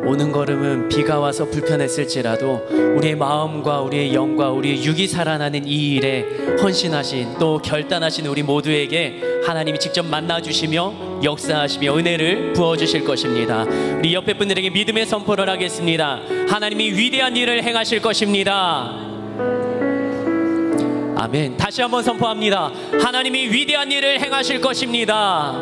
오는 걸음은 비가 와서 불편했을지라도 우리의 마음과 우리의 영과 우리의 육이 살아나는 이 일에 헌신하신, 또 결단하신 우리 모두에게 하나님이 직접 만나주시며 역사하시며 은혜를 부어주실 것입니다. 우리 옆에 분들에게 믿음의 선포를 하겠습니다. 하나님이 위대한 일을 행하실 것입니다. 아멘. 다시 한번 선포합니다. 하나님이 위대한 일을 행하실 것입니다.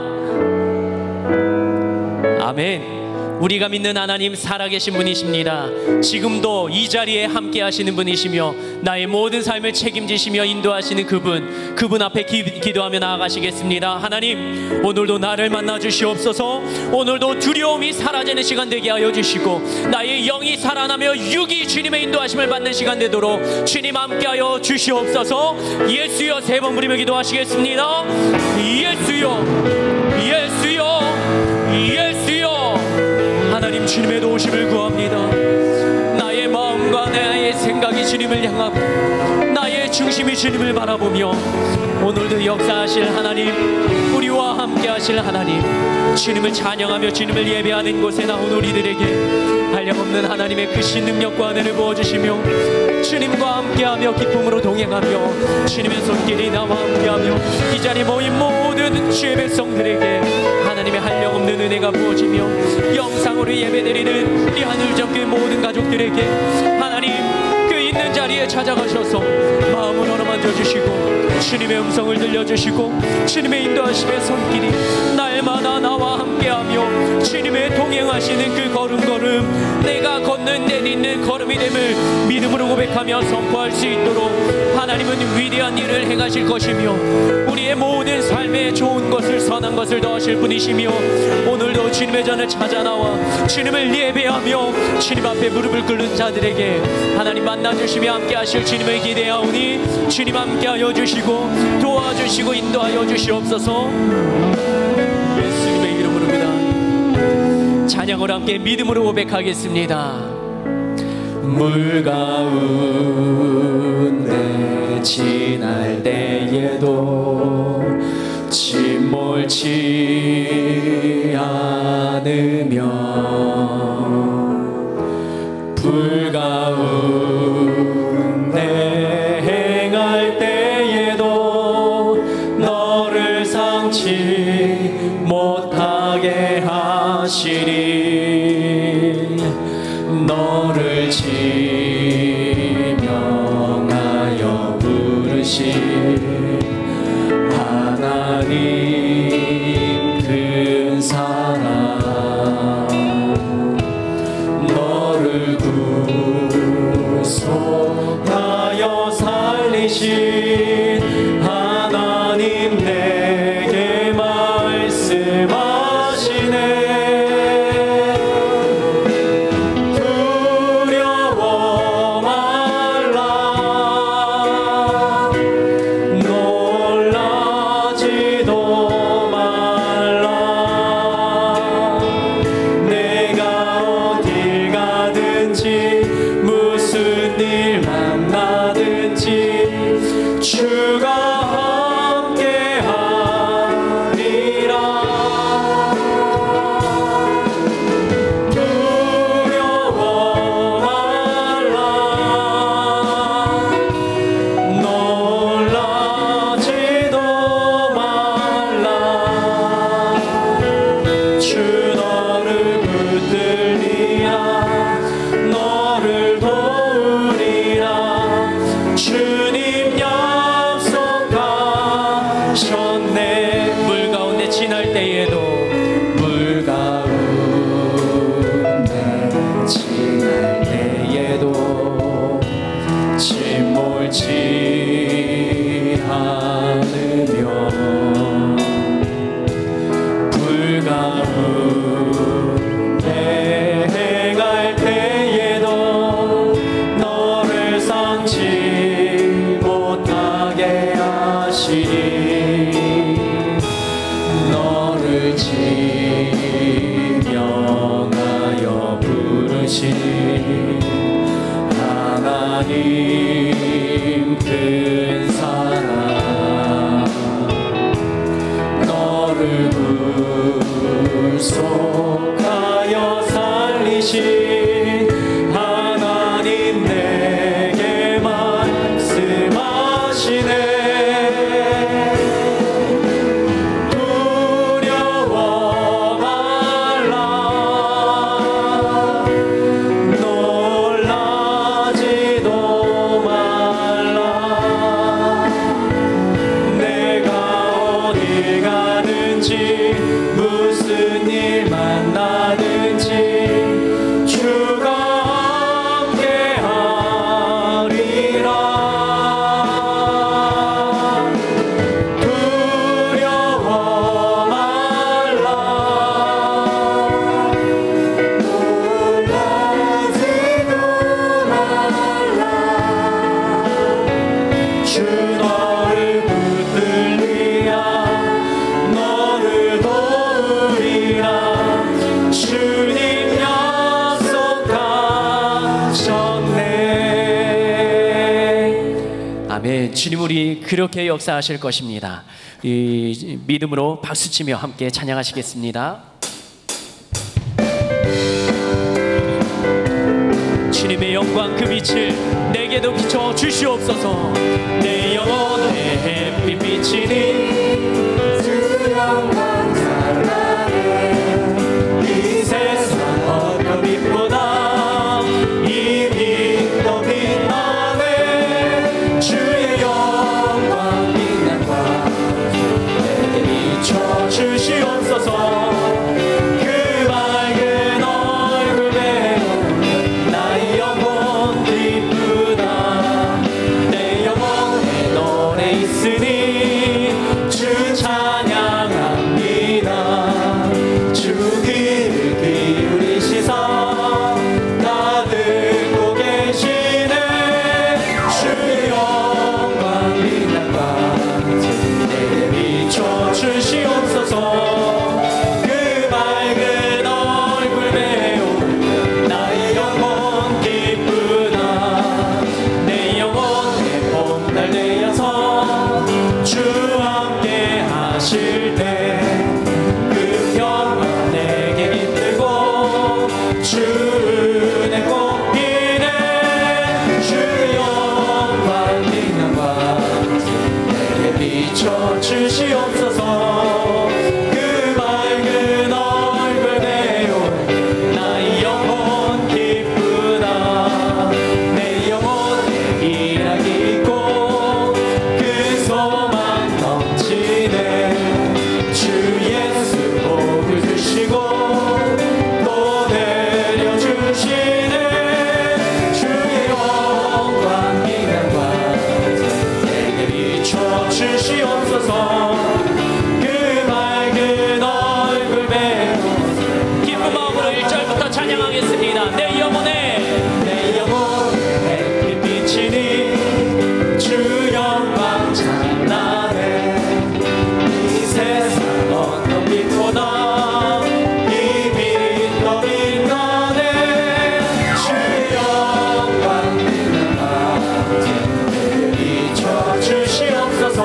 아멘. 우리가 믿는 하나님 살아계신 분이십니다. 지금도 이 자리에 함께 하시는 분이시며 나의 모든 삶을 책임지시며 인도하시는 그분 앞에 기도하며 나아가시겠습니다. 하나님, 오늘도 나를 만나 주시옵소서. 오늘도 두려움이 사라지는 시간 되게 하여 주시고 나의 영이 살아나며 육이 주님의 인도하심을 받는 시간 되도록 주님 함께하여 주시옵소서. 예수여, 세 번 부르며 기도하시겠습니다. 예수여, 예수여, 예수여. 하나님, 주님의 도우심을 구합니다. 나의 마음과 나의 생각이 주님을 향하고 나의 중심이 주님을 바라보며 오늘도 역사하실 하나님, 우리와 함께 하실 하나님, 주님을 찬양하며 주님을 예배하는 곳에 나온 우리들에게 한량없는 하나님의 크신 능력과 은혜를 부어주시며 주님과 함께하며 기쁨으로 동행하며 주님의 손길이 나와 함께하며 이 자리에 모인 모든 주의 백성들에게 하나님의 한량없는 은혜가 부어지며 영상으로 예배드리는 우리 하늘적인 모든 가족들에게 하나님, 그 있는 자리에 찾아가셔서 마음을 어루만져 주시고 주님의 음성을 들려주시고 주님의 인도하심의 손길이 날마다 나와 함께하며 주님의 동행하시는 그 걸음걸음 내가 걷는 내딛는 걸음이 됨을 믿음으로 고백하며 선포할 수 있도록 하나님은 위대한 일을 행하실 것이며 우리의 모든 삶에 좋은 것을, 선한 것을 더하실 분이시며 오늘도 주님의 전을 찾아 나와 주님을 예배하며 주님 앞에 무릎을 꿇는 자들에게 하나님 만나주시며 함께하실 주님을 기대하오니 주님 함께하여 주시고 도와주시고 인도하여 주시옵소서. 예수님의 이름으로 기도합니다. 찬양으로 함께 믿음으로 고백하겠습니다. 물 가운데 지날 때에도 침몰치 않으며 불 가운데 행할 때에도 너를 상치 못하게 하시리. 너를 지명하여 부르신 하나님 큰 사랑, 너를 구속하여 살리신 하나님 내게 말씀하시네. 두려워 말라, 놀라지도 말라. 내가 어딜 가든지 무슨 일 만나든지 주가 함께하리라. 두려워 말라, 놀라지도 말라. 주 너를 붙들리라, 너를 도우리라. 주님 약속하셨네. 물 가운데 지날 때에도, 물 가운데 지날 때에도 침몰치 않으며 불 가운데 행할 때에도 너를 상치 못하게 하시니. 너를 지명하여 부르신 하나님 큰 사랑, 너를 구속하여 살리 살리신 하나님 내게 말씀하시네. 두려워 말라, 놀라지도 말라. 내가 어디 가든지 무슨 일 만나든지 주가 함께하리라. 두려워 말라, 놀라지도 말라. 주 너를 붙들리야 너를 도우리라. 주님 약속하셨네. 아멘. 주님 우리 그렇게 역사하실 것입니다. 이 믿음으로 박수치며 함께 찬양하시겠습니다. 주님의 영광 그 빛을 내게도 비춰 주시옵소서. 내 영혼의 햇빛 비치니 주 영광 찬란해. 이 세상 어떤 빛보다 이 빛 더 빛나네. 주의 영광 빛난과 내게 비춰 주시옵소서. 그 밝은 얼굴 배우는 나의 영혼 기쁘다. 내 영혼에 노래 있으니 주 찬양합니다. 주 귀를 기울이시사 나 듣고 계시네. 주의 영광 빛난과 내게 비춰 주시옵소서. 그 밝은 얼굴 배우는 나의 영혼 기쁘다. 내 영혼의 봄날 내어서 주 함께 하실 때 그 평화 내게 깃들고 주 은혜 꽃피네. 주의 영광 빛난과 내게 비춰 주시옵소서. 그 밝은 얼굴 배우는 나의 영혼 기쁘다. 내 영혼에 희락이 있고 그 소망 넘치네. 주 예수 복을 주시고 또 내려주시네. 주의 영광 빛난과 내게 비춰 주시옵소서. 그 밝은 얼굴 배우는 기쁜 마음으로 1절부터 찬양하겠습니다. 내 영혼에 햇빛 비치니 주 영광 찬란해. 이 세상 어떤 빛보다 이 빛 더 빛나네. 주의 영광 빛난과 내게 비춰 주시옵소서.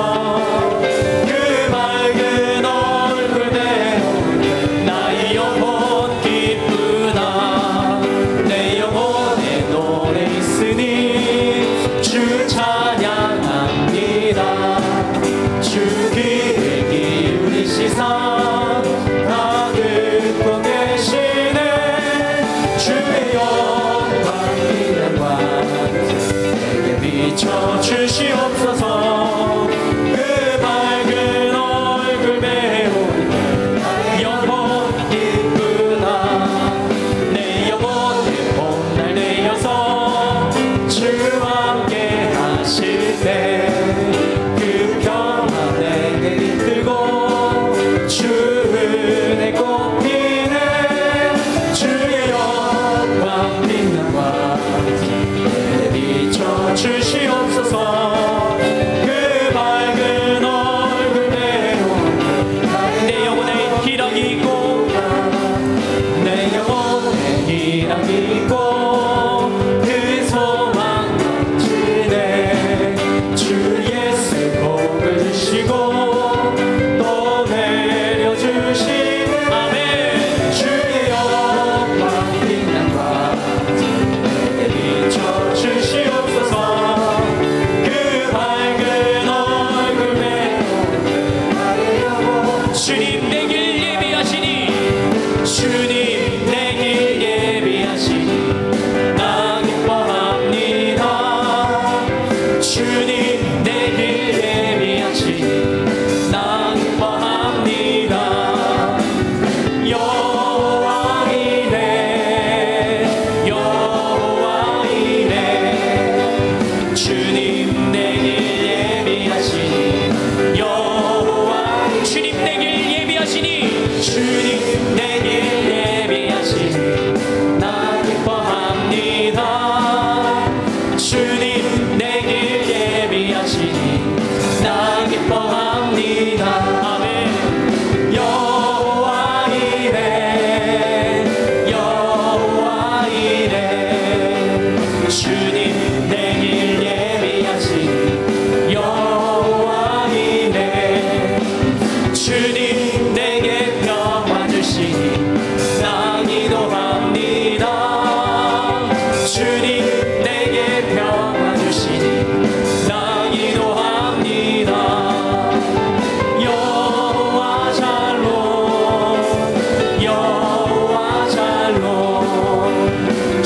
그 밝은 얼굴 배우는 나의 영혼 기쁘다. 내 영혼에 노래 있으니 주 찬양합니다. 주 귀를 기울이시사 다 듣고 계시네. 주의 영광 빛난과 내게 비춰 주시옵소서. 그 밝은 얼굴 배우는 나의 영혼 기쁘다. 내 영혼의 봄날 내어서 주 함께 하실 때 그 평화 내게 깃들고 주 은혜 꽃피네. 주의 영광 빛난과 내게 비춰 주시옵소서. 그 밝은 얼굴 배우는 내 영혼에 희락이 있고 내 영혼에 희락이 있고 그 소망 넘치네. 주 예수 복을 주시고 또 내려주시네. 아멘. 주의 영광 빛난과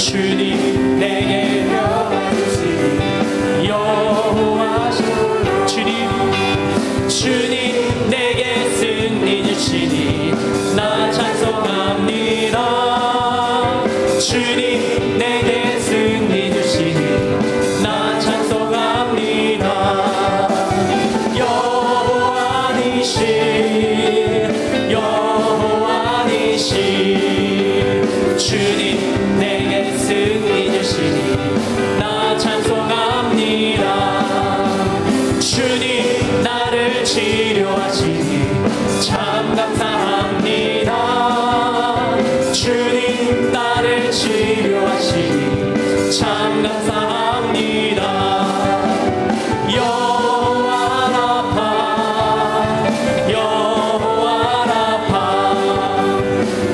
주님 내게 여호와신 주님 내게 승리 주시니 나 찬송합니다. 주님 내게 승리 주시니 나 찬송합니다. 여호와니시 주님 내게 승리 주시니 나 찬송합니다. 주님 나를 치료하시니 참 감사합니다. 주님 나를 치료하시니 참 감사합니다.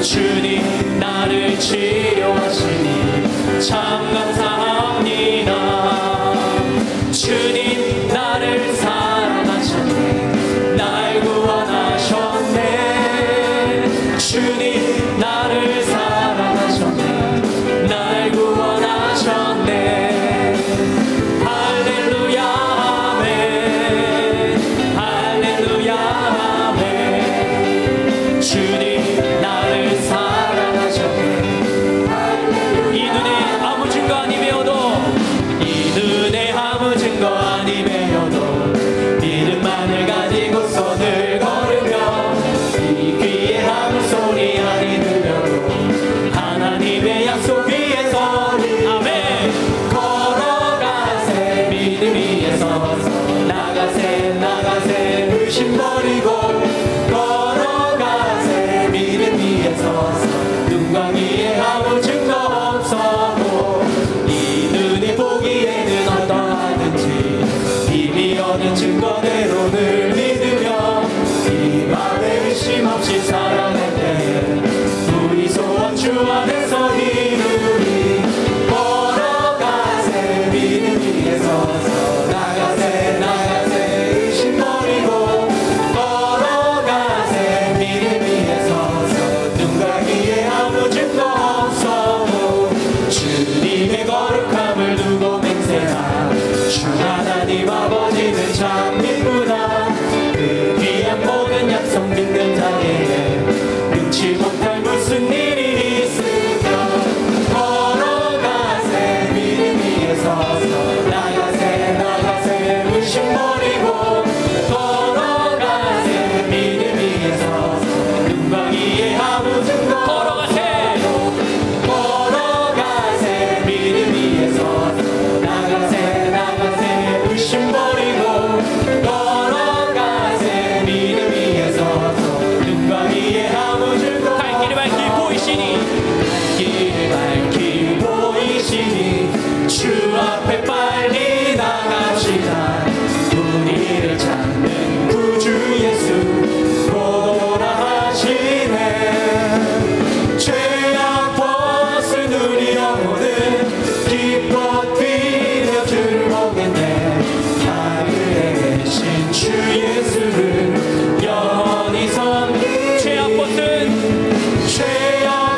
주님 나를 치료하시니 참 감사합니다. 주님 나를 사랑하셨네 날 구원하셨네. 주님 나를 사랑하셨네 날 구원하셨네. 할렐루야 아멘 할렐루야 아멘. 주님 나를 사랑하셨네. 이 눈에 아무 증거 아니매여도 믿음만을 가지고서 늘 걸으며 이 귀에 아무 소리 아니 들려도 하나님의 약속 위에서 아멘 걸어가세 믿음 위에 서서 나가세 의심 버리고 걸어가세 믿음 위에 서서 눈과 귀에 아무 증거 없어도 이 눈이 보기에는 어떠하든지 이미 얻은 증거대로 늘 믿으며 이 맘에 의심 없이 살아갈 때 우리 소원 주 안에서 이루리. 걸어가세 믿음 위에 서서 나가세 의심 버리고 걸어가세 믿음 위에 서서 눈과 귀에 아무 증거 없어도 주님의 거룩함을 두고 맹세하. 주 하나님 아버지는 참 믿구나. 그 귀한 모든 약속 믿는 자에게 능치 못할 무슨 일이 있을까. 걸어가세 믿음 위에 서서 나가세 의심 버리고 걸어가세 믿음 위에 서서 눈과 귀에 아무 증거 걸어가세 믿음 위에 서서 나가세 의심 버리고 걸어가세 믿음 위에 서서 눈과 귀에 아무 증거 갈 길을 밝히 보이시니 주 앞에 빨리 나갑시다. 우리를 찾는 구주 예수 보라 하시네. 죄악 벗은 우리 영혼은 기뻐 뛰며 주를 보겠네. 하늘에 계신 주 예수를 영원히 섬기. 죄악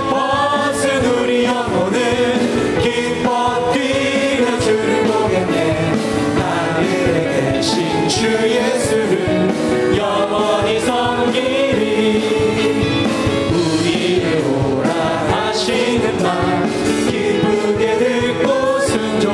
벗은 우리 영혼은 기뻐 뛰며 주를 보겠네. 하늘에 계신 주 예수를 영원히 섬기리. 우리를 오라 하시는 말 기쁘게 듣고 순종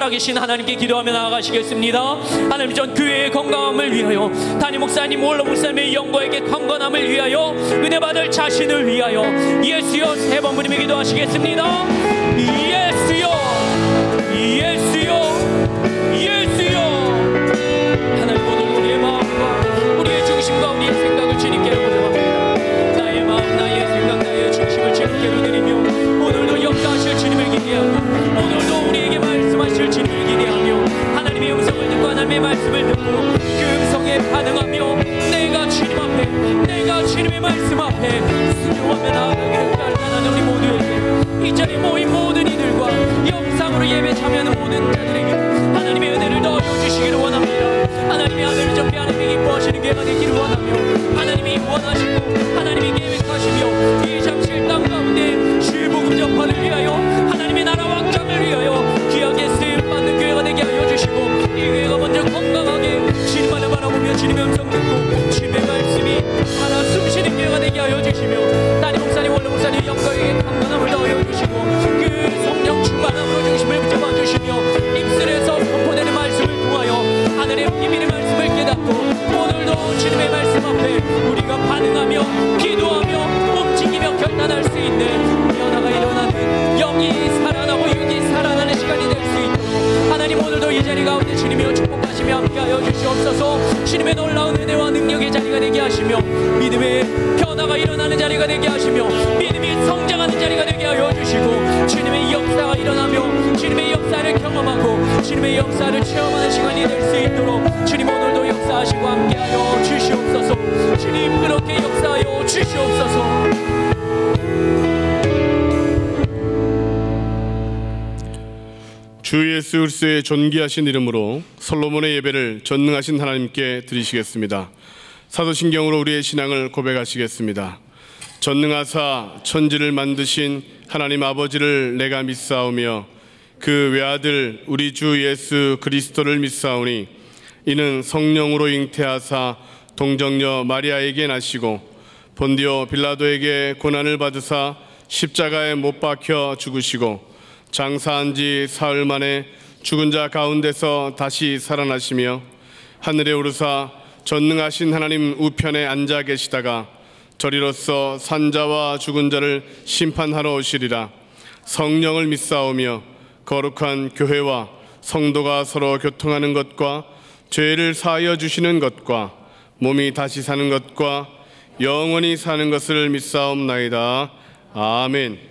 살아계신 하나님께 기도하며 나아가시겠습니다. 하나님, 전 교회의 건강함을 위하여, 담임 목사님, 원로 목사님의 영광에게 강건함을 위하여, 은혜 받을 자신을 위하여 예수여 세 번 부르며 기도하시겠습니다. 예수여, 예수여, 예수여. 하나님, 오늘 우리의 마음과 우리의 중심과 우리의 생각을 주님께로 고정합니다. 나의 마음, 나의 생각, 나의 중심을 주님께로 드리며, 오늘도 역사하실 주님을 기대하고, 오늘도 우리에게 말씀하실 주님을 기대하며, 하나님의 음성을 듣고 하나님의 말씀을 듣고 그 음성에 반응하며 내가 주님 앞에, 내가 주님의 말씀 앞에 순종하며 나아가기를 원하는 우리 모두에게, 이 자리에 모인 모든 이들과 영상으로 예배 참여하는 모든 자들에게 하나님의 은혜를 넣어 주시기를 원합니다. 하나님의 하늘을 접해 하나님이 기뻐하시는 교회가 되기를 원하며, 하나님이 원하시고 하나님이 계획하시며 이 잠실 땅 가운데 주의 복음 전파를 위하여, 하나님의 나라 확장을 위하여 귀하게 쓰임받는 교회가 되게 하여 주시고, 이 교회가 먼저 건강하게 주님만을 바라보며 주님의 음성 듣고 주님의 말씀이 살아 숨쉬는 교회가 되게 하여 주시며, 담임 목사님, 원로 목사님 영광에게 강건함을 더하여 주시고, 그 성령 충만함으로 중심을 붙잡아 주시며, 입술에서 선포되는 말씀을 통하여 하늘의 비밀의 말씀을 깨닫고, 오늘도 주님의 말씀 앞에 우리가 반응하며 기도하며 움직이며 결단할 수 있는 변화가 일어나는, 영이 살아나고 육이 살아나는 시간이 될 수 있도록 하나님, 오늘도 이 자리 가운데 주님이여 축복하시며 함께하여 주시옵소서. 주님의 놀라운 은혜와 능력의 자리가 되게 하시며, 믿음의 변화가 일어나는 자리가 되게 하시며, 믿음이 성장하는 자리가 되게 하여 주시고, 주님의 역사가 일어나며 주님의 역사를 경험하고 주님의 역사를 체험하는 시간이 될 수 있도록 주님, 오늘도 역사하시고 함께하여 주시옵소서. 주님, 그렇게 역사하여 주시옵소서. 주 예수 그리스도의 존귀하신 이름으로 솔로몬의 예배를 전능하신 하나님께 드리시겠습니다. 사도신경으로 우리의 신앙을 고백하시겠습니다. 전능하사 천지를 만드신 하나님 아버지를 내가 믿사오며, 그 외아들 우리 주 예수 그리스도를 믿사오니, 이는 성령으로 잉태하사 동정녀 마리아에게 나시고 본디오 빌라도에게 고난을 받으사 십자가에 못 박혀 죽으시고, 장사한 지 사흘 만에 죽은 자 가운데서 다시 살아나시며, 하늘에 오르사 전능하신 하나님 우편에 앉아 계시다가 저리로서 산자와 죽은 자를 심판하러 오시리라. 성령을 믿사오며, 거룩한 교회와 성도가 서로 교통하는 것과 죄를 사하여 주시는 것과 몸이 다시 사는 것과 영원히 사는 것을 믿사옵나이다. 아멘.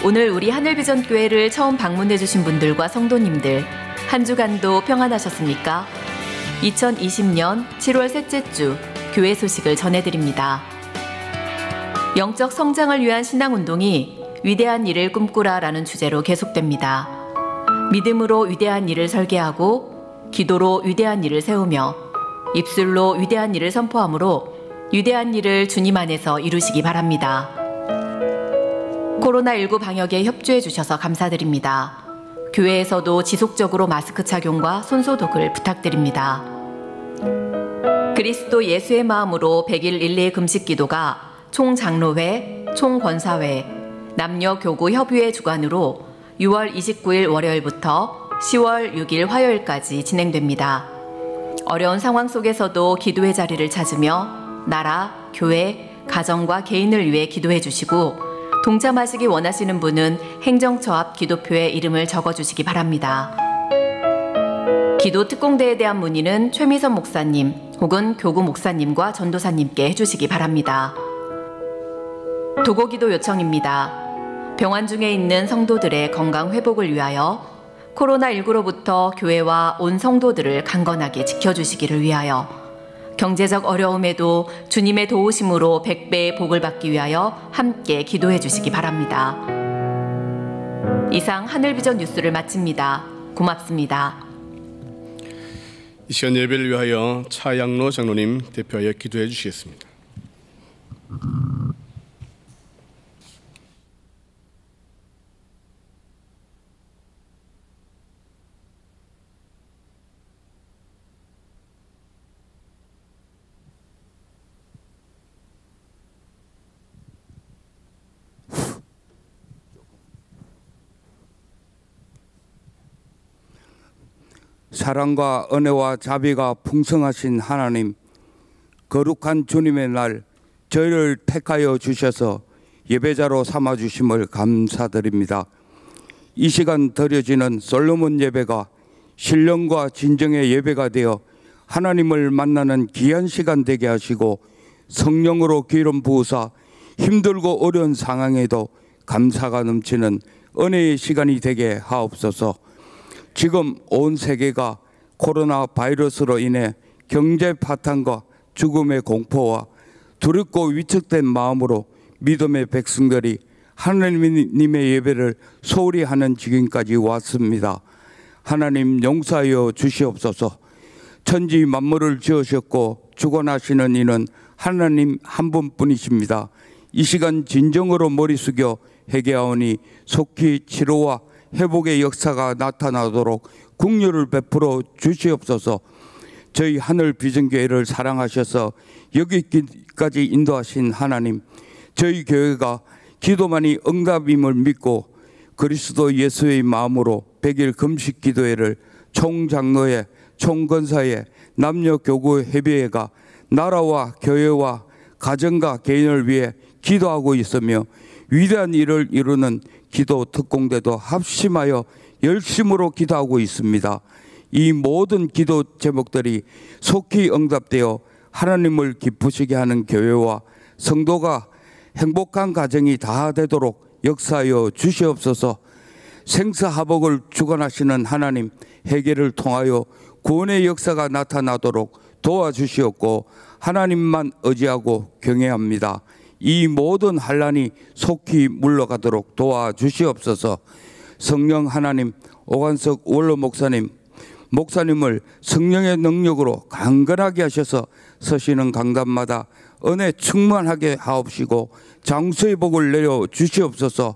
오늘 우리 하늘비전 교회를 처음 방문해 주신 분들과 성도님들, 한 주간도 평안하셨습니까? 2020년 7월 셋째 주 교회 소식을 전해드립니다. 영적 성장을 위한 신앙운동이 위대한 일을 꿈꾸라라는 주제로 계속됩니다. 믿음으로 위대한 일을 설계하고 기도로 위대한 일을 세우며 입술로 위대한 일을 선포함으로 위대한 일을 주님 안에서 이루시기 바랍니다. 코로나19 방역에 협조해 주셔서 감사드립니다. 교회에서도 지속적으로 마스크 착용과 손소독을 부탁드립니다. 그리스도 예수의 마음으로 100일 릴레이 금식 기도가 총장로회, 총권사회, 남녀교구 협의회 주관으로 6월 29일 월요일부터 10월 6일 화요일까지 진행됩니다. 어려운 상황 속에서도 기도의 자리를 찾으며 나라, 교회, 가정과 개인을 위해 기도해 주시고 동참하시기 원하시는 분은 행정처 앞 기도표에 이름을 적어주시기 바랍니다. 기도 특공대에 대한 문의는 최미선 목사님 혹은 교구 목사님과 전도사님께 해주시기 바랍니다. 도고기도 요청입니다. 병환 중에 있는 성도들의 건강 회복을 위하여 코로나19로부터 교회와 온 성도들을 강건하게 지켜주시기를 위하여 경제적 어려움에도 주님의 도우심으로 100배의 복을 받기 위하여 함께 기도해 주시기 바랍니다. 이상 하늘비전 뉴스를 마칩니다. 고맙습니다. 이 시간 예배를 위하여 차양로 장로님 대표하여 기도해 주시겠습니다. 사랑과 은혜와 자비가 풍성하신 하나님, 거룩한 주님의 날 저희를 택하여 주셔서 예배자로 삼아주심을 감사드립니다. 이 시간 드려지는 솔로몬 예배가 신령과 진정의 예배가 되어 하나님을 만나는 귀한 시간 되게 하시고 성령으로 기름 부으사 힘들고 어려운 상황에도 감사가 넘치는 은혜의 시간이 되게 하옵소서. 지금 온 세계가 코로나 바이러스로 인해 경제 파탄과 죽음의 공포와 두렵고 위축된 마음으로 믿음의 백성들이 하나님의 예배를 소홀히 하는 지경까지 왔습니다. 하나님 용서하여 주시옵소서. 천지 만물을 지으셨고 주관하시는 이는 하나님 한 분뿐이십니다. 이 시간 진정으로 머리 숙여 회개하오니 속히 치료와 회복의 역사가 나타나도록 긍휼을 베풀어 주시옵소서. 저희 하늘 비전교회를 사랑하셔서 여기까지 인도하신 하나님, 저희 교회가 기도만이 응답임을 믿고 그리스도 예수의 마음으로 100일 금식 기도회를 총장로회, 총건사회, 남녀교구 협의회가 나라와 교회와 가정과 개인을 위해 기도하고 있으며 위대한 일을 이루는 기도 특공대도 합심하여 열심으로 기도하고 있습니다. 이 모든 기도 제목들이 속히 응답되어 하나님을 기쁘시게 하는 교회와 성도가 행복한 가정이 다 되도록 역사하여 주시옵소서. 생사화복을 주관하시는 하나님, 회개를 통하여 구원의 역사가 나타나도록 도와주시옵고 하나님만 의지하고 경외합니다. 이 모든 환난이 속히 물러가도록 도와주시옵소서. 성령 하나님, 오관석 원로 목사님을 성령의 능력으로 강건하게 하셔서 서시는 강단마다 은혜 충만하게 하옵시고 장수의 복을 내려 주시옵소서.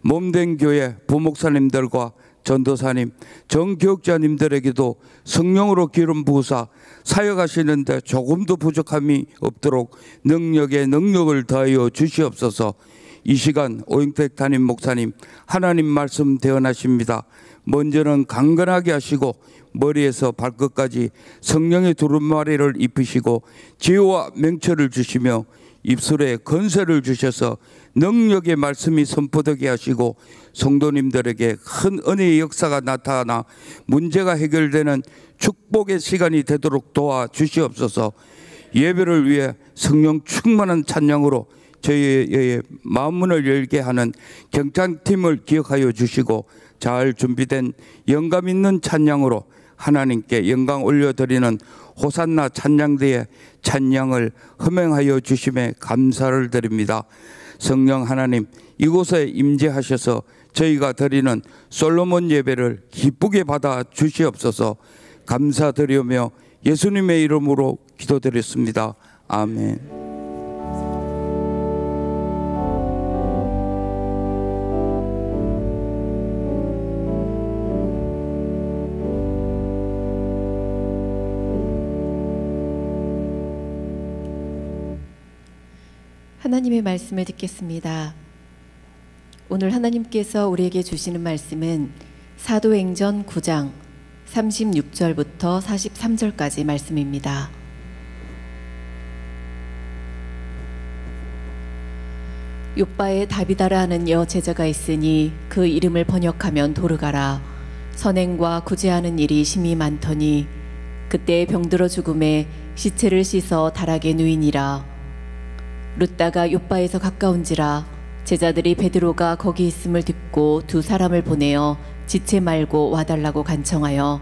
몸된 교회 부목사님들과 전도사님, 정교육자님들에게도 성령으로 기름 부으사 사역하시는데 조금도 부족함이 없도록 능력에 능력을 더하여 주시옵소서. 이 시간 오영택 담임 목사님, 하나님 말씀 대언하십니다. 먼저는 강건하게 하시고 머리에서 발끝까지 성령의 두루마리를 입히시고 지혜와 명철을 주시며 입술에 건설을 주셔서 능력의 말씀이 선포되게 하시고 성도님들에게 큰 은혜의 역사가 나타나 문제가 해결되는 축복의 시간이 되도록 도와주시옵소서. 예배를 위해 성령 충만한 찬양으로 저희의 마음문을 열게 하는 경찬팀을 기억하여 주시고 잘 준비된 영감 있는 찬양으로 하나님께 영광 올려드리는 호산나 찬양대의 찬양을 허명하여 주심에 감사를 드립니다. 성령 하나님, 이곳에 임재하셔서 저희가 드리는 솔로몬 예배를 기쁘게 받아 주시옵소서. 감사드리며 예수님의 이름으로 기도드렸습니다. 아멘. 하나님의 말씀을 듣겠습니다. 오늘 하나님께서 우리에게 주시는 말씀은 사도행전 9장 36절부터 43절까지 말씀입니다. 욥바에 다비다라 하는 여제자가 있으니 그 이름을 번역하면 도르가라. 선행과 구제하는 일이 심히 많더니 그때 병들어 죽음에 시체를 씻어 다락에 누이니라. 룻다가 욥바에서 가까운지라 제자들이 베드로가 거기 있음을 듣고 두 사람을 보내어 지체 말고 와달라고 간청하여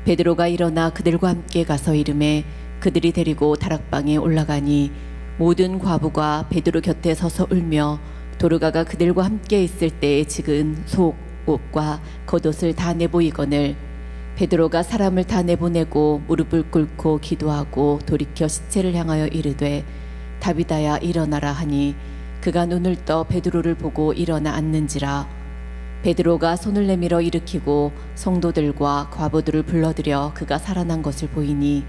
베드로가 일어나 그들과 함께 가서 이르매 그들이 데리고 다락방에 올라가니 모든 과부가 베드로 곁에 서서 울며 도르가가 그들과 함께 있을 때에 지은 속 옷과 겉옷을 다 내보이거늘 베드로가 사람을 다 내보내고 무릎을 꿇고 기도하고 돌이켜 시체를 향하여 이르되 다비다야 일어나라 하니 그가 눈을 떠 베드로를 보고 일어나 앉는지라. 베드로가 손을 내밀어 일으키고 성도들과 과부들을 불러들여 그가 살아난 것을 보이니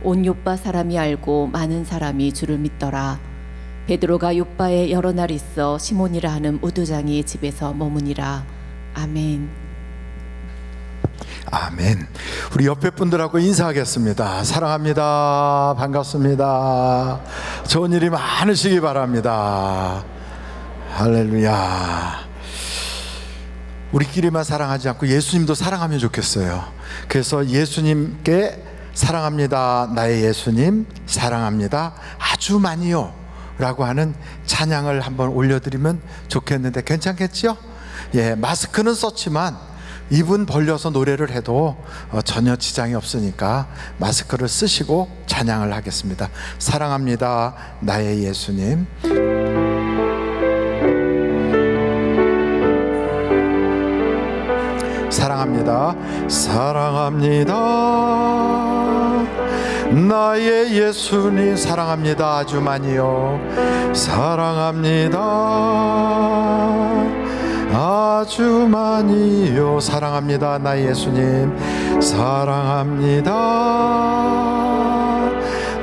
온 욥바 사람이 알고 많은 사람이 주를 믿더라. 베드로가 욥바에 여러 날 있어 시몬이라 하는 우두장이의 집에서 머무니라. 아멘. 아멘. 우리 옆에 분들하고 인사하겠습니다. 사랑합니다. 반갑습니다. 좋은 일이 많으시기 바랍니다. 할렐루야. 우리끼리만 사랑하지 않고 예수님도 사랑하면 좋겠어요. 그래서 예수님께 사랑합니다. 나의 예수님 사랑합니다. 아주 많이요 라고 하는 찬양을 한번 올려드리면 좋겠는데 괜찮겠죠? 예, 마스크는 썼지만 입은 벌려서 노래를 해도 전혀 지장이 없으니까 마스크를 쓰시고 찬양을 하겠습니다. 사랑합니다. 나의 예수님. 사랑합니다. 사랑합니다. 나의 예수님 사랑합니다. 아주 많이요. 사랑합니다. 아주 많이요. 사랑합니다. 나의 예수님 사랑합니다.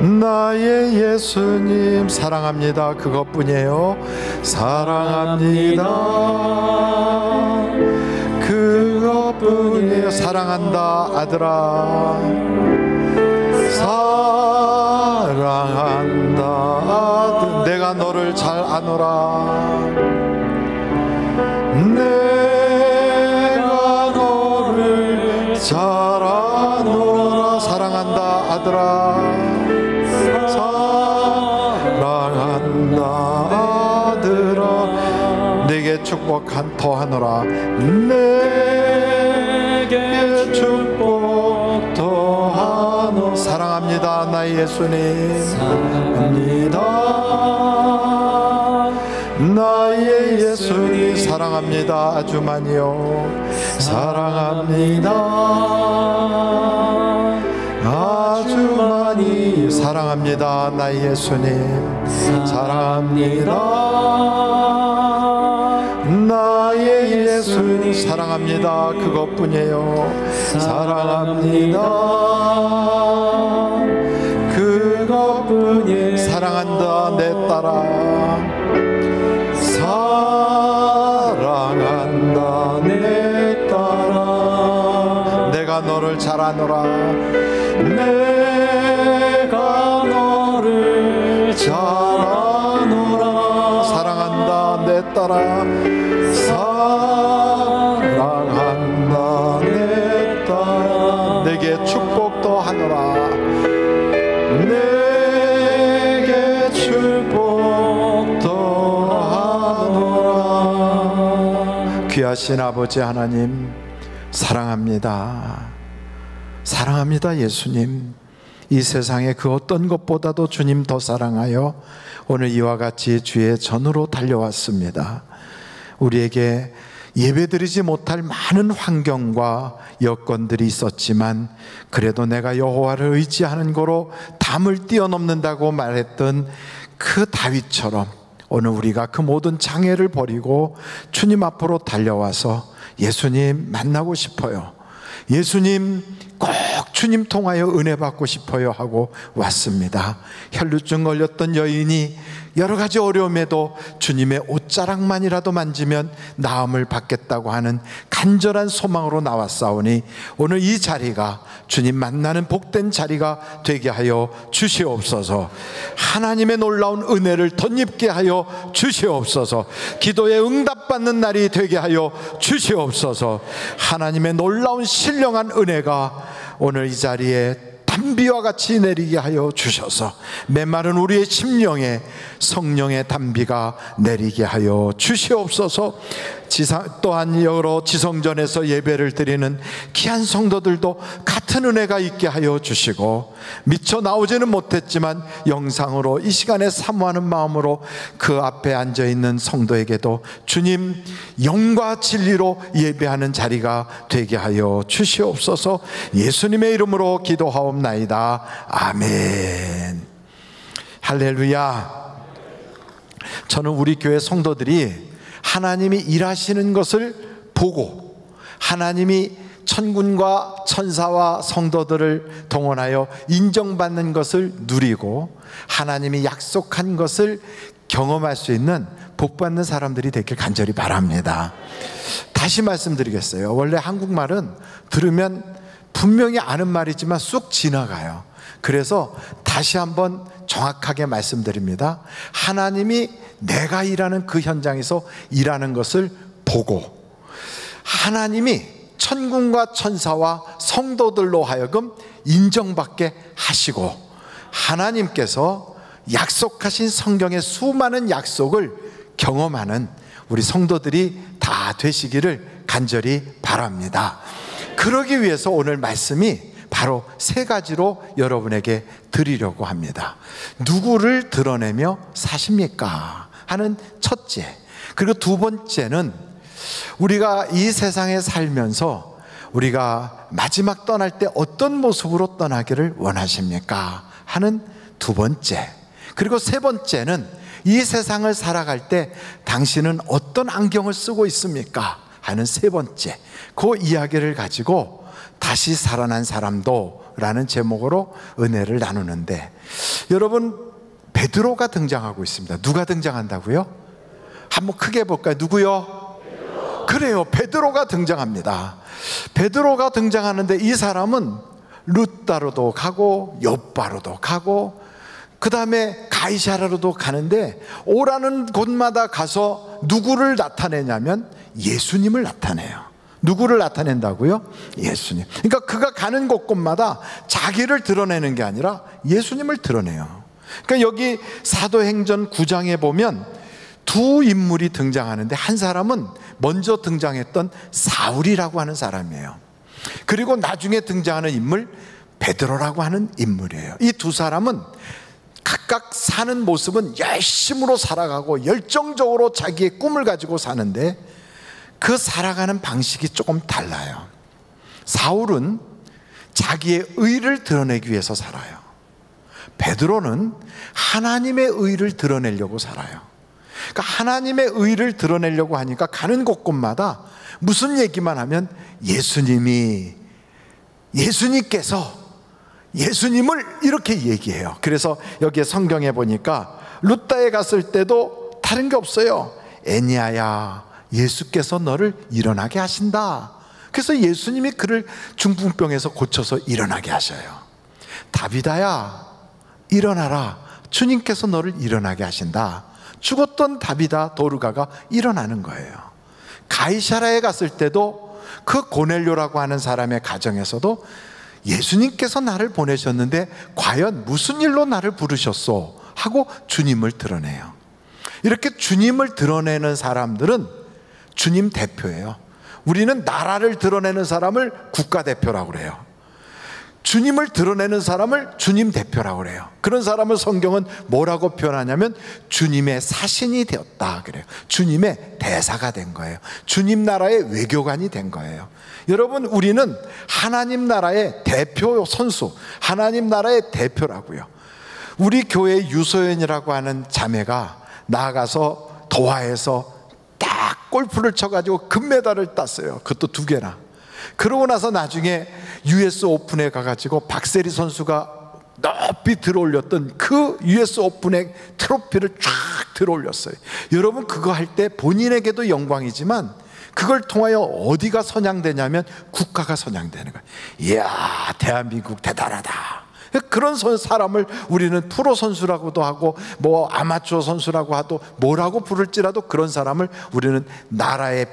나의 예수님 사랑합니다. 그것뿐이에요. 사랑합니다. 그것뿐이에요. 사랑한다 아들아. 사랑한다 아들. 내가 너를 잘 아노라. 내가 너를 잘 아노라. 사랑한다 아들아. 사랑한다 아들아. 내게 축복 더하노라. 내게 축복 더하노라. 사랑합니다. 나의 예수님 사랑합니다. 나의 예수님 사랑합니다. 아주 많이요. 사랑합니다. 아주 많이 사랑합니다. 나의 예수님 사랑합니다. 나의 예수님 사랑합니다. 그것뿐이에요. 사랑합니다. 그것뿐이에요. 사랑한다 내 딸아. 사랑한다 내 딸아. 내가 너를 잘 아노라. 내가 너를 잘 아노라. 사랑한다 내 딸아. 사랑한다 내 딸아. 내게 축복도 하노라. 내게 축복도 귀하신 아버지 하나님, 사랑합니다. 사랑합니다. 예수님, 이 세상의 그 어떤 것보다도 주님 더 사랑하여 오늘 이와 같이 주의 전으로 달려왔습니다. 우리에게 예배드리지 못할 많은 환경과 여건들이 있었지만 그래도 내가 여호와를 의지하는 거로 담을 뛰어넘는다고 말했던 그 다윗처럼 오늘 우리가 그 모든 장애를 버리고 주님 앞으로 달려와서 예수님 만나고 싶어요, 예수님 꼭 주님 통하여 은혜 받고 싶어요 하고 왔습니다. 혈루증 걸렸던 여인이 여러 가지 어려움에도 주님의 옷자락만이라도 만지면 나음을 받겠다고 하는 간절한 소망으로 나왔사오니 오늘 이 자리가 주님 만나는 복된 자리가 되게 하여 주시옵소서. 하나님의 놀라운 은혜를 덧입게 하여 주시옵소서. 기도에 응답받는 날이 되게 하여 주시옵소서. 하나님의 놀라운 신령한 은혜가 오늘 이 자리에 단비와 같이 내리게 하여 주셔서 메마른 우리의 심령에 성령의 단비가 내리게 하여 주시옵소서. 또한 여러 지성전에서 예배를 드리는 귀한 성도들도 같은 은혜가 있게 하여 주시고, 미처 나오지는 못했지만 영상으로 이 시간에 사모하는 마음으로 그 앞에 앉아있는 성도에게도 주님 영과 진리로 예배하는 자리가 되게 하여 주시옵소서. 예수님의 이름으로 기도하옵나이다. 아멘. 할렐루야. 저는 우리 교회 성도들이 하나님이 일하시는 것을 보고 하나님이 천군과 천사와 성도들을 동원하여 인정받는 것을 누리고 하나님이 약속한 것을 경험할 수 있는 복받는 사람들이 되길 간절히 바랍니다. 다시 말씀드리겠어요. 원래 한국말은 들으면 분명히 아는 말이지만 쑥 지나가요. 그래서 다시 한번 정확하게 말씀드립니다. 하나님이 내가 일하는 그 현장에서 일하는 것을 보고 하나님이 천군과 천사와 성도들로 하여금 인정받게 하시고 하나님께서 약속하신 성경의 수많은 약속을 경험하는 우리 성도들이 다 되시기를 간절히 바랍니다. 그러기 위해서 오늘 말씀이 바로 세 가지로 여러분에게 드리려고 합니다. 누구를 드러내며 사십니까? 하는 첫째. 그리고 두 번째는 우리가 이 세상에 살면서 우리가 마지막 떠날 때 어떤 모습으로 떠나기를 원하십니까? 하는 두 번째. 그리고 세 번째는 이 세상을 살아갈 때 당신은 어떤 안경을 쓰고 있습니까? 하는 세 번째. 그 이야기를 가지고 다시 살아난 사람도 라는 제목으로 은혜를 나누는데, 여러분 베드로가 등장하고 있습니다. 누가 등장한다고요? 한번 크게 볼까요? 누구요? 베드로. 그래요, 베드로가 등장합니다. 베드로가 등장하는데 이 사람은 룻다로도 가고 욥바로도 가고 그 다음에 가이사라로도 가는데 오라는 곳마다 가서 누구를 나타내냐면 예수님을 나타내요. 누구를 나타낸다고요? 예수님. 그러니까 그가 가는 곳곳마다 자기를 드러내는 게 아니라 예수님을 드러내요. 그러니까 여기 사도행전 9장에 보면 두 인물이 등장하는데 한 사람은 먼저 등장했던 사울이라고 하는 사람이에요. 그리고 나중에 등장하는 인물 베드로라고 하는 인물이에요. 이 두 사람은 각각 사는 모습은 열심으로 살아가고 열정적으로 자기의 꿈을 가지고 사는데 그 살아가는 방식이 조금 달라요. 사울은 자기의 의를 드러내기 위해서 살아요. 베드로는 하나님의 의를 드러내려고 살아요. 그러니까 하나님의 의를 드러내려고 하니까 가는 곳곳마다 무슨 얘기만 하면 예수님께서 예수님을 이렇게 얘기해요. 그래서 여기에 성경에 보니까 룻다에 갔을 때도 다른 게 없어요. 애니아야, 예수께서 너를 일어나게 하신다. 그래서 예수님이 그를 중풍병에서 고쳐서 일어나게 하셔요. 다비다야, 일어나라. 주님께서 너를 일어나게 하신다. 죽었던 다비다 도르가가 일어나는 거예요. 가이사라에 갔을 때도 그 고넬료라고 하는 사람의 가정에서도 예수님께서 나를 보내셨는데 과연 무슨 일로 나를 부르셨소? 하고 주님을 드러내요. 이렇게 주님을 드러내는 사람들은 주님 대표예요. 우리는 나라를 드러내는 사람을 국가대표라고 그래요. 주님을 드러내는 사람을 주님 대표라고 그래요. 그런 사람을 성경은 뭐라고 표현하냐면 주님의 사신이 되었다 그래요. 주님의 대사가 된 거예요. 주님 나라의 외교관이 된 거예요. 여러분, 우리는 하나님 나라의 대표 선수, 하나님 나라의 대표라고요. 우리 교회 유소연이라고 하는 자매가 나아가서 도하에서 딱 골프를 쳐가지고 금메달을 땄어요. 그것도 2개나. 그러고 나서 나중에 US 오픈에 가가지고 박세리 선수가 높이 들어올렸던 그 US 오픈의 트로피를 쫙 들어올렸어요. 여러분, 그거 할 때 본인에게도 영광이지만 그걸 통하여 어디가 선양되냐면 국가가 선양되는 거예요. 이야, 대한민국 대단하다. 그런 사람을 우리는 프로 선수라고도 하고 뭐 아마추어 선수라고 하도 뭐라고 부를지라도 그런 사람을 우리는 나라의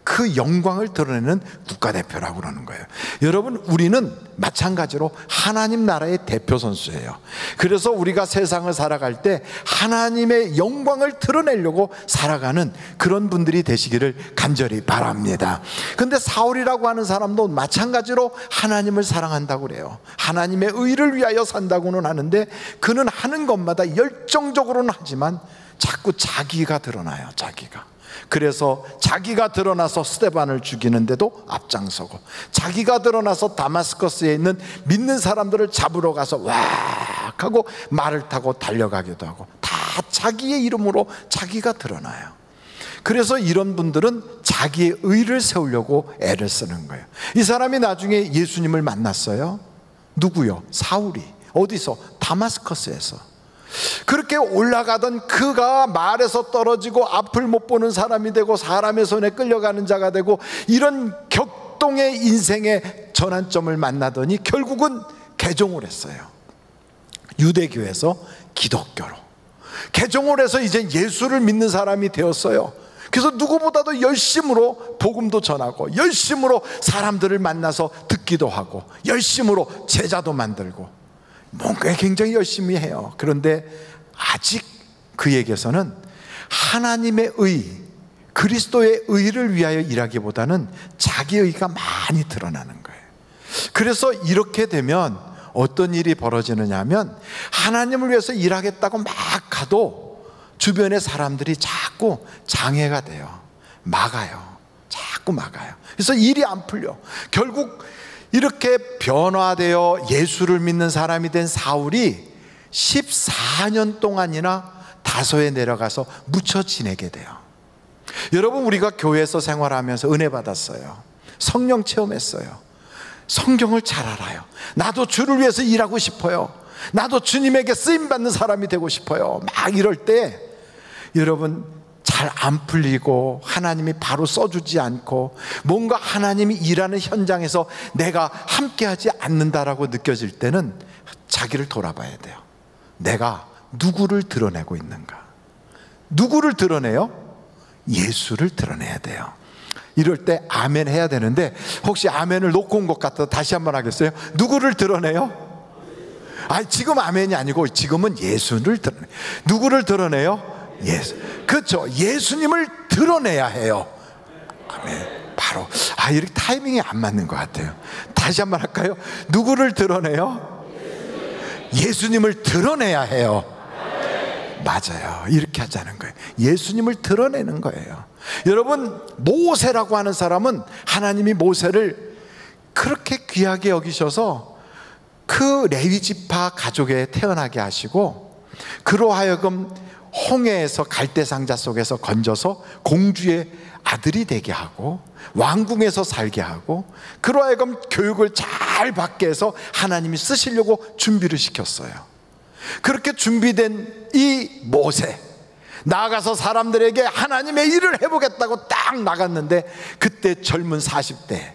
그 영광을 드러내는 국가대표라고 그러는 거예요. 여러분, 우리는 마찬가지로 하나님 나라의 대표 선수예요. 그래서 우리가 세상을 살아갈 때 하나님의 영광을 드러내려고 살아가는 그런 분들이 되시기를 간절히 바랍니다. 근데 사울이라고 하는 사람도 마찬가지로 하나님을 사랑한다고 그래요. 하나님의 의를 위하여 산다고는 하는데 그는 하는 것마다 열정적으로는 하지만 자꾸 자기가 드러나요. 자기가. 그래서 자기가 드러나서 스데반을 죽이는데도 앞장서고, 자기가 드러나서 다마스커스에 있는 믿는 사람들을 잡으러 가서 왁 하고 말을 타고 달려가기도 하고, 다 자기의 이름으로 자기가 드러나요. 그래서 이런 분들은 자기의 의를 세우려고 애를 쓰는 거예요. 이 사람이 나중에 예수님을 만났어요. 누구요? 사울이. 어디서? 다마스커스에서. 그렇게 올라가던 그가 말에서 떨어지고 앞을 못 보는 사람이 되고 사람의 손에 끌려가는 자가 되고, 이런 격동의 인생의 전환점을 만나더니 결국은 개종을 했어요. 유대교에서 기독교로 개종을 해서 이제 예수를 믿는 사람이 되었어요. 그래서 누구보다도 열심으로 복음도 전하고, 열심으로 사람들을 만나서 듣기도 하고, 열심으로 제자도 만들고, 뭔가 굉장히 열심히 해요. 그런데 아직 그에게서는 하나님의 의, 그리스도의 의를 위하여 일하기보다는 자기 의가 많이 드러나는 거예요. 그래서 이렇게 되면 어떤 일이 벌어지느냐 하면, 하나님을 위해서 일하겠다고 막 가도 주변의 사람들이 자꾸 장애가 돼요. 막아요. 자꾸 막아요. 그래서 일이 안 풀려. 결국 이렇게 변화되어 예수를 믿는 사람이 된 사울이 14년 동안이나 다소에 내려가서 묻혀 지내게 돼요. 여러분, 우리가 교회에서 생활하면서 은혜 받았어요. 성령 체험했어요. 성경을 잘 알아요. 나도 주를 위해서 일하고 싶어요. 나도 주님에게 쓰임받는 사람이 되고 싶어요. 막 이럴 때 여러분, 잘 안 풀리고 하나님이 바로 써주지 않고 뭔가 하나님이 일하는 현장에서 내가 함께하지 않는다라고 느껴질 때는 자기를 돌아봐야 돼요. 내가 누구를 드러내고 있는가? 누구를 드러내요? 예수를 드러내야 돼요. 이럴 때 아멘 해야 되는데, 혹시 아멘을 놓고 온 것 같아서 다시 한번 하겠어요? 누구를 드러내요? 지금 아멘이 아니고 지금은 예수를 드러내요. 누구를 드러내요? 예수. 그렇죠. 예수님을 드러내야 해요. 아멘. 바로. 이렇게 타이밍이 안 맞는 것 같아요. 다시 한번 할까요? 누구를 드러내요? 예수님을 드러내야 해요. 맞아요. 이렇게 하자는 거예요. 예수님을 드러내는 거예요. 여러분, 모세라고 하는 사람은 하나님이 모세를 그렇게 귀하게 여기셔서 그 레위 지파 가족에 태어나게 하시고, 그로 하여금 홍해에서 갈대상자 속에서 건져서 공주의 아들이 되게 하고, 왕궁에서 살게 하고, 그로 하여금 교육을 잘 받게 해서 하나님이 쓰시려고 준비를 시켰어요. 그렇게 준비된 이 모세, 나아가서 사람들에게 하나님의 일을 해보겠다고 딱 나갔는데, 그때 젊은 40대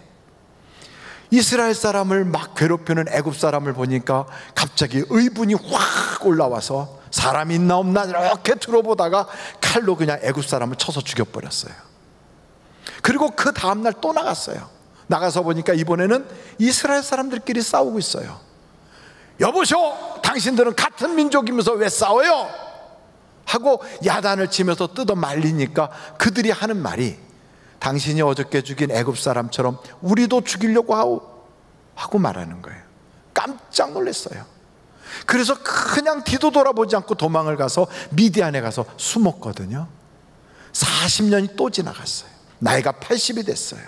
이스라엘 사람을 막 괴롭히는 애굽 사람을 보니까 갑자기 의분이 확 올라와서 사람이 있나 없나 이렇게 들어보다가 칼로 그냥 애굽 사람을 쳐서 죽여버렸어요. 그리고 그 다음날 또 나갔어요. 나가서 보니까 이번에는 이스라엘 사람들끼리 싸우고 있어요. 여보쇼, 당신들은 같은 민족이면서 왜 싸워요? 하고 야단을 치면서 뜯어 말리니까 그들이 하는 말이, 당신이 어저께 죽인 애굽 사람처럼 우리도 죽이려고 하고 말하는 거예요. 깜짝 놀랐어요. 그래서 그냥 뒤도 돌아보지 않고 도망을 가서 미디안에 가서 숨었거든요. 40년이 또 지나갔어요. 나이가 80이 됐어요.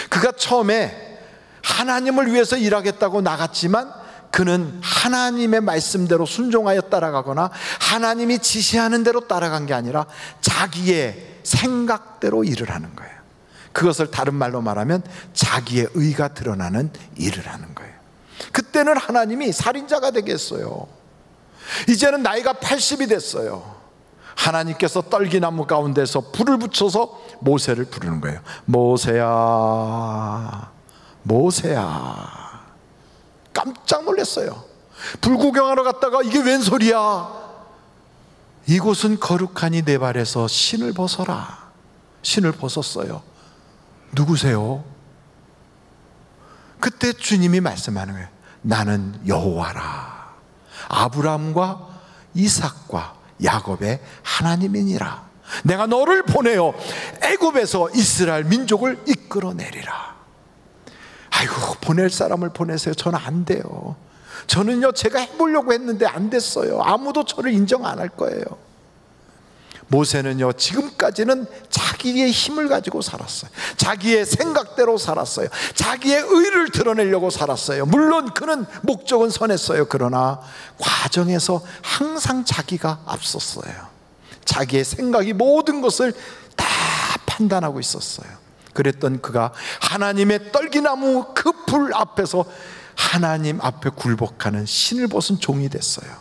그가 처음에 하나님을 위해서 일하겠다고 나갔지만 그는 하나님의 말씀대로 순종하여 따라가거나 하나님이 지시하는 대로 따라간 게 아니라 자기의 생각대로 일을 하는 거예요. 그것을 다른 말로 말하면 자기의 의가 드러나는 일을 하는 거예요. 그때는 하나님이 살인자가 되게 했어요. 이제는 나이가 80이 됐어요. 하나님께서 떨기나무 가운데서 불을 붙여서 모세를 부르는 거예요. 모세야, 모세야. 깜짝 놀랐어요. 불 구경하러 갔다가 이게 웬 소리야? 이곳은 거룩하니 내 발에서 신을 벗어라. 신을 벗었어요. 누구세요? 그때 주님이 말씀하는 거예요. 나는 여호와라. 아브라함과 이삭과 야곱의 하나님이니라. 내가 너를 보내어 애굽에서 이스라엘 민족을 이끌어내리라. 아이고, 보낼 사람을 보내세요. 저는 안 돼요. 저는요, 제가 해보려고 했는데 안 됐어요. 아무도 저를 인정 안 할 거예요. 모세는요, 지금까지는 자기의 힘을 가지고 살았어요. 자기의 생각대로 살았어요. 자기의 의를 드러내려고 살았어요. 물론 그는 목적은 선했어요. 그러나 과정에서 항상 자기가 앞섰어요. 자기의 생각이 모든 것을 다 판단하고 있었어요. 그랬던 그가 하나님의 떨기나무 그 불 앞에서 하나님 앞에 굴복하는 신을 벗은 종이 됐어요.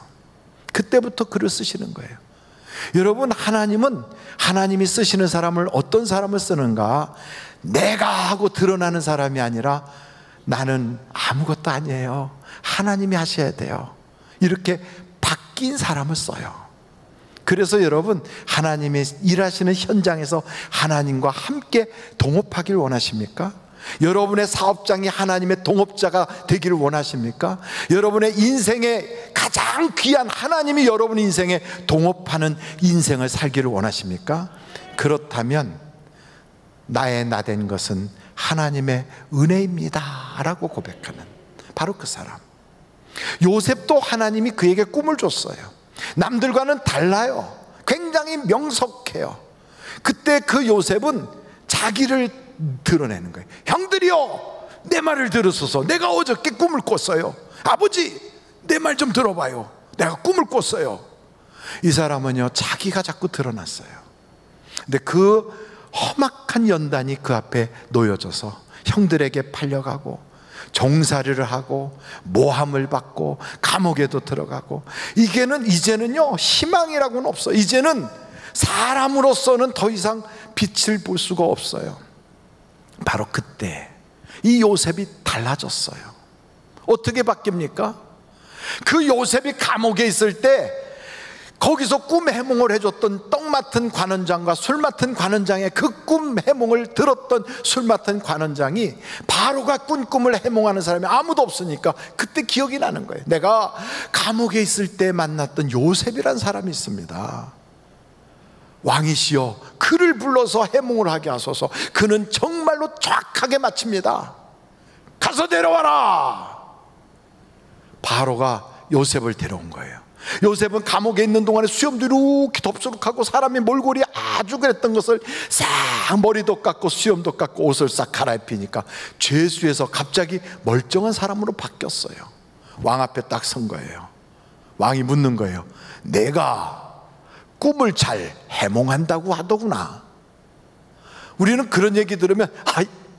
그때부터 글을 쓰시는 거예요. 여러분, 하나님은 하나님이 쓰시는 사람을 어떤 사람을 쓰는가? 내가 하고 드러나는 사람이 아니라 나는 아무것도 아니에요, 하나님이 하셔야 돼요, 이렇게 바뀐 사람을 써요. 그래서 여러분, 하나님이 일하시는 현장에서 하나님과 함께 동업하길 원하십니까? 여러분의 사업장이 하나님의 동업자가 되기를 원하십니까? 여러분의 인생에 가장 귀한 하나님이 여러분 인생에 동업하는 인생을 살기를 원하십니까? 그렇다면 나의 나된 것은 하나님의 은혜입니다 라고 고백하는 바로 그 사람. 요셉도 하나님이 그에게 꿈을 줬어요. 남들과는 달라요. 굉장히 명석해요. 그때 그 요셉은 자기를 드러내는 거예요. 형들이요, 내 말을 들으소서. 내가 어저께 꿈을 꿨어요. 아버지, 내 말 좀 들어봐요. 내가 꿈을 꿨어요. 이 사람은요, 자기가 자꾸 드러났어요. 근데 그 험악한 연단이 그 앞에 놓여져서 형들에게 팔려가고 종살이를 하고 모함을 받고 감옥에도 들어가고, 이제는요 희망이라고는 없어요. 이제는 사람으로서는 더 이상 빛을 볼 수가 없어요. 바로 그때 이 요셉이 달라졌어요. 어떻게 바뀝니까? 그 요셉이 감옥에 있을 때 거기서 꿈 해몽을 해줬던 떡 맡은 관원장과 술 맡은 관원장의 그 꿈 해몽을 들었던 술 맡은 관원장이, 바로가 꾼 꿈을 해몽하는 사람이 아무도 없으니까 그때 기억이 나는 거예요. 내가 감옥에 있을 때 만났던 요셉이란 사람이 있습니다. 왕이시여, 그를 불러서 해몽을 하게 하소서. 그는 정말로 정확하게 맞춥니다. 가서 데려와라. 바로가 요셉을 데려온 거예요. 요셉은 감옥에 있는 동안에 수염도 이렇게 덥수룩하고 사람이 몰골이 아주 그랬던 것을 싹 머리도 깎고 수염도 깎고 옷을 싹 갈아입히니까 죄수에서 갑자기 멀쩡한 사람으로 바뀌었어요. 왕 앞에 딱 선 거예요. 왕이 묻는 거예요. 내가 꿈을 잘 해몽한다고 하더구나. 우리는 그런 얘기 들으면,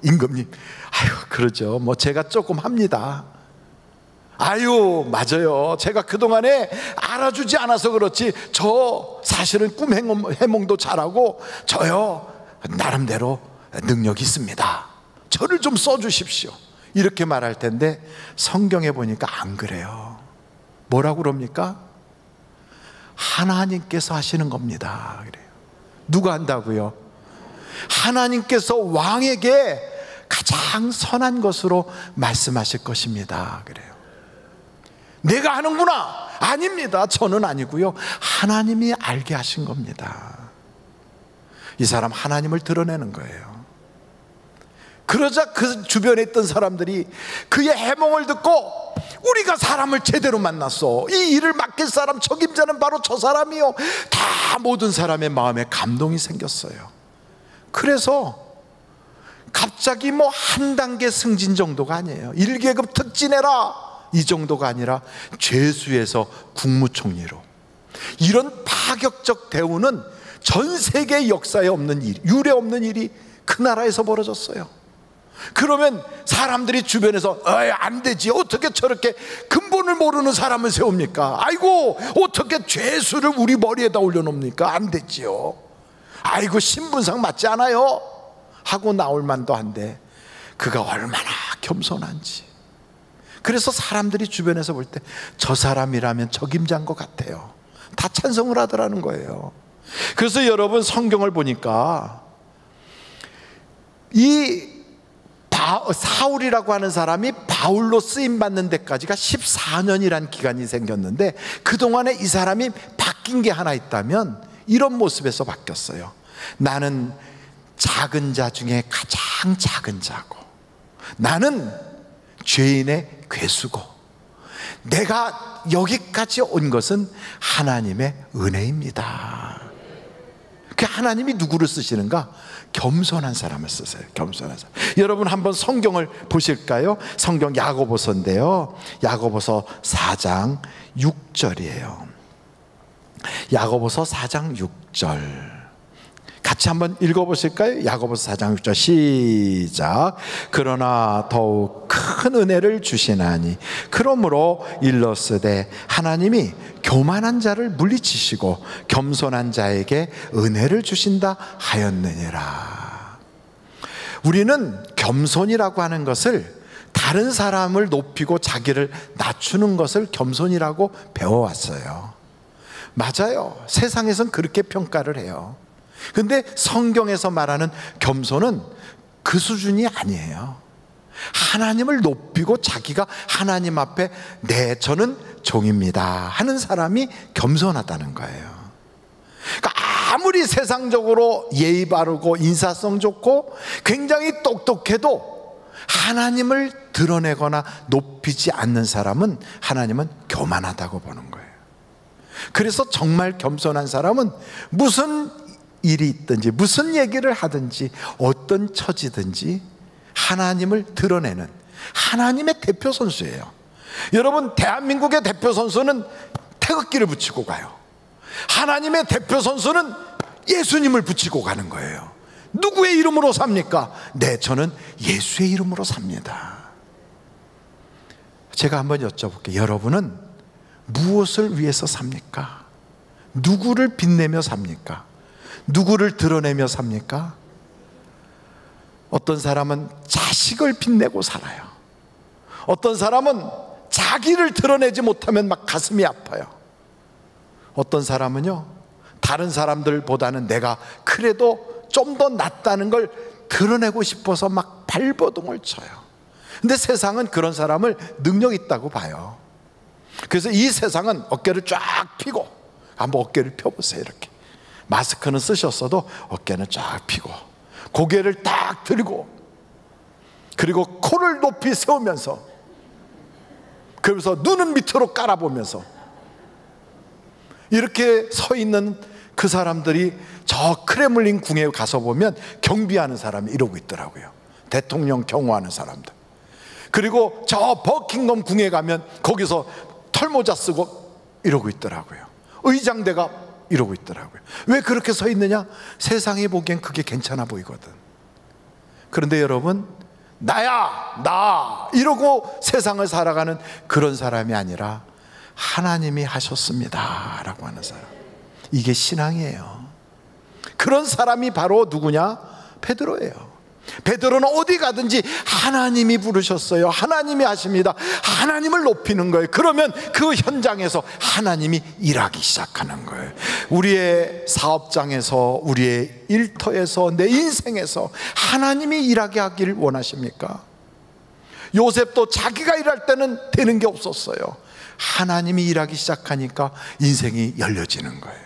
임금님, 그러죠, 뭐 제가 조금 합니다. 맞아요, 제가 그동안에 알아주지 않아서 그렇지 저 사실은 꿈 해몽도 잘하고 저요 나름대로 능력이 있습니다. 저를 좀 써주십시오. 이렇게 말할 텐데 성경에 보니까 안 그래요. 뭐라고 그럽니까? 하나님께서 하시는 겁니다. 그래요. 누가 한다고요? 하나님께서 왕에게 가장 선한 것으로 말씀하실 것입니다. 그래요. 내가 하는구나. 아닙니다. 저는 아니고요, 하나님이 알게 하신 겁니다. 이 사람 하나님을 드러내는 거예요. 그러자 그 주변에 있던 사람들이 그의 해몽을 듣고 우리가 사람을 제대로 만났어, 이 일을 맡길 사람, 책임자는 바로 저 사람이요, 다 모든 사람의 마음에 감동이 생겼어요. 그래서 갑자기 뭐 한 단계 승진 정도가 아니에요. 1계급 특진해라 이 정도가 아니라 죄수에서 국무총리로. 이런 파격적 대우는 전 세계 역사에 없는 일, 유례 없는 일이 그 나라에서 벌어졌어요. 그러면 사람들이 주변에서 안 되지, 어떻게 저렇게 근본을 모르는 사람을 세웁니까? 아이고, 어떻게 죄수를 우리 머리에다 올려놓습니까? 안 되지요. 아이고, 신분상 맞지 않아요 하고 나올 만도 한데 그가 얼마나 겸손한지. 그래서 사람들이 주변에서 볼 때 저 사람이라면 적임자인 것 같아요. 다 찬성을 하더라는 거예요. 그래서 여러분, 성경을 보니까 이 사울이라고 하는 사람이 바울로 쓰임받는 데까지가 14년이란 기간이 생겼는데, 그동안에 이 사람이 바뀐 게 하나 있다면 이런 모습에서 바뀌었어요. 나는 작은 자 중에 가장 작은 자고, 나는 죄인의 괴수고, 내가 여기까지 온 것은 하나님의 은혜입니다. 그 하나님이 누구를 쓰시는가? 겸손한 사람을 쓰세요. 겸손한 사람. 여러분, 한번 성경을 보실까요? 성경 야고보서인데요, 야고보서 4장 6절이에요 야고보서 4장 6절 같이 한번 읽어보실까요? 야고보서 4장 6절 시작. 그러나 더욱 큰 은혜를 주시나니 그러므로 일러스되 하나님이 교만한 자를 물리치시고 겸손한 자에게 은혜를 주신다 하였느니라. 우리는 겸손이라고 하는 것을, 다른 사람을 높이고 자기를 낮추는 것을 겸손이라고 배워왔어요. 맞아요. 세상에선 그렇게 평가를 해요. 근데 성경에서 말하는 겸손은 그 수준이 아니에요. 하나님을 높이고 자기가 하나님 앞에 네, 저는 종입니다 하는 사람이 겸손하다는 거예요. 그러니까 아무리 세상적으로 예의 바르고 인사성 좋고 굉장히 똑똑해도 하나님을 드러내거나 높이지 않는 사람은 하나님은 교만하다고 보는 거예요. 그래서 정말 겸손한 사람은 무슨 일이 있든지 무슨 얘기를 하든지 어떤 처지든지 하나님을 드러내는 하나님의 대표 선수예요. 여러분, 대한민국의 대표 선수는 태극기를 붙이고 가요. 하나님의 대표 선수는 예수님을 붙이고 가는 거예요. 누구의 이름으로 삽니까? 네, 저는 예수의 이름으로 삽니다. 제가 한번 여쭤볼게요. 여러분은 무엇을 위해서 삽니까? 누구를 빛내며 삽니까? 누구를 드러내며 삽니까? 어떤 사람은 자식을 빛내고 살아요. 어떤 사람은 자기를 드러내지 못하면 막 가슴이 아파요. 어떤 사람은요, 다른 사람들보다는 내가 그래도 좀 더 낫다는 걸 드러내고 싶어서 막 발버둥을 쳐요. 근데 세상은 그런 사람을 능력 있다고 봐요. 그래서 이 세상은 어깨를 쫙 펴고, 한번 어깨를 펴보세요. 이렇게 마스크는 쓰셨어도 어깨는 쫙 펴고 고개를 딱 들고, 그리고 코를 높이 세우면서, 그러면서 눈은 밑으로 깔아보면서 이렇게 서 있는 그 사람들이 저 크레물린 궁에 가서 보면 경비하는 사람이 이러고 있더라고요. 대통령 경호하는 사람들. 그리고 저 버킹엄 궁에 가면 거기서 털모자 쓰고 이러고 있더라고요. 의장대가 이러고 있더라고요. 왜 그렇게 서 있느냐? 세상이 보기엔 그게 괜찮아 보이거든. 그런데 여러분, 나야 나 이러고 세상을 살아가는 그런 사람이 아니라 하나님이 하셨습니다 라고 하는 사람, 이게 신앙이에요. 그런 사람이 바로 누구냐? 베드로예요. 베드로는 어디 가든지 하나님이 부르셨어요, 하나님이 하십니다, 하나님을 높이는 거예요. 그러면 그 현장에서 하나님이 일하기 시작하는 거예요. 우리의 사업장에서, 우리의 일터에서, 내 인생에서 하나님이 일하게 하기를 원하십니까? 요셉도 자기가 일할 때는 되는 게 없었어요. 하나님이 일하기 시작하니까 인생이 열려지는 거예요.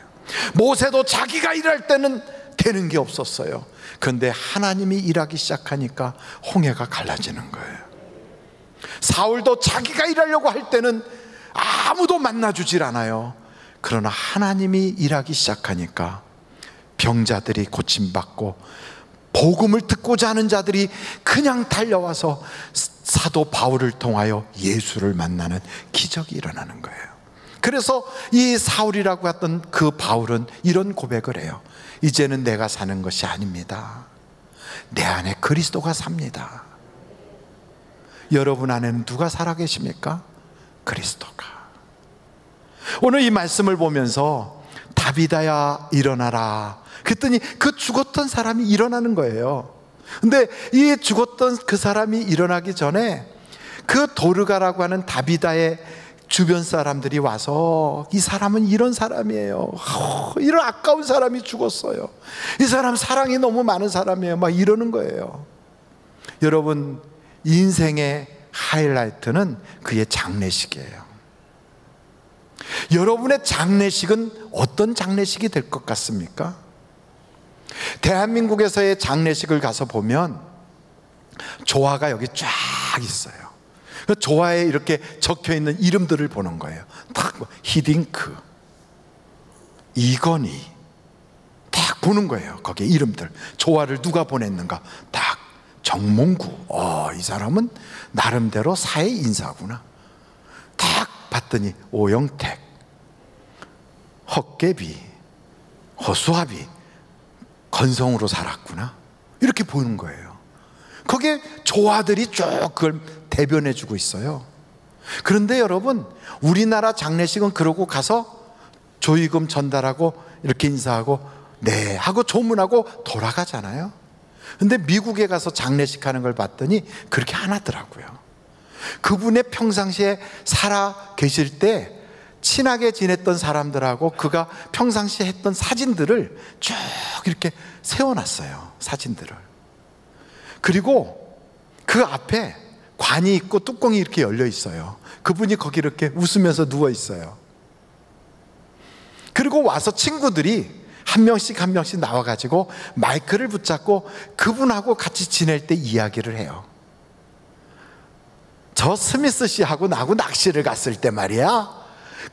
모세도 자기가 일할 때는 되는 게 없었어요. 그런데 하나님이 일하기 시작하니까 홍해가 갈라지는 거예요. 사울도 자기가 일하려고 할 때는 아무도 만나주질 않아요. 그러나 하나님이 일하기 시작하니까 병자들이 고침받고 복음을 듣고자 하는 자들이 그냥 달려와서 사도 바울을 통하여 예수를 만나는 기적이 일어나는 거예요. 그래서 이 사울이라고 했던 그 바울은 이런 고백을 해요. 이제는 내가 사는 것이 아닙니다. 내 안에 그리스도가 삽니다. 여러분 안에는 누가 살아계십니까? 그리스도가. 오늘 이 말씀을 보면서 다비다야 일어나라 그랬더니 그 죽었던 사람이 일어나는 거예요. 근데 이 죽었던 그 사람이 일어나기 전에 그 도르가라고 하는 다비다의 주변 사람들이 와서 이 사람은 이런 사람이에요. 이런 아까운 사람이 죽었어요. 이 사람 사랑이 너무 많은 사람이에요. 막 이러는 거예요. 여러분, 인생의 하이라이트는 그의 장례식이에요. 여러분의 장례식은 어떤 장례식이 될 것 같습니까? 대한민국에서의 장례식을 가서 보면 조화가 여기 쫙 있어요. 그 조화에 이렇게 적혀 있는 이름들을 보는 거예요. 딱 히딩크, 이건희 딱 보는 거예요. 거기에 이름들, 조화를 누가 보냈는가 딱 정몽구. 이 사람은 나름대로 사회 인사구나. 딱 봤더니 오영택, 헛개비, 허수아비 건성으로 살았구나. 이렇게 보는 거예요. 거기에 조화들이 쭉 그걸 대변해 주고 있어요. 그런데 여러분, 우리나라 장례식은 그러고 가서 조의금 전달하고 이렇게 인사하고 네 하고 조문하고 돌아가잖아요. 근데 미국에 가서 장례식 하는 걸 봤더니 그렇게 안 하더라고요. 그분의 평상시에 살아 계실 때 친하게 지냈던 사람들하고 그가 평상시에 했던 사진들을 쭉 이렇게 세워놨어요. 사진들을. 그리고 그 앞에 관이 있고 뚜껑이 이렇게 열려 있어요. 그분이 거기 이렇게 웃으면서 누워 있어요. 그리고 와서 친구들이 한 명씩 한 명씩 나와가지고 마이크를 붙잡고 그분하고 같이 지낼 때 이야기를 해요. 저 스미스 씨하고 나하고 낚시를 갔을 때 말이야,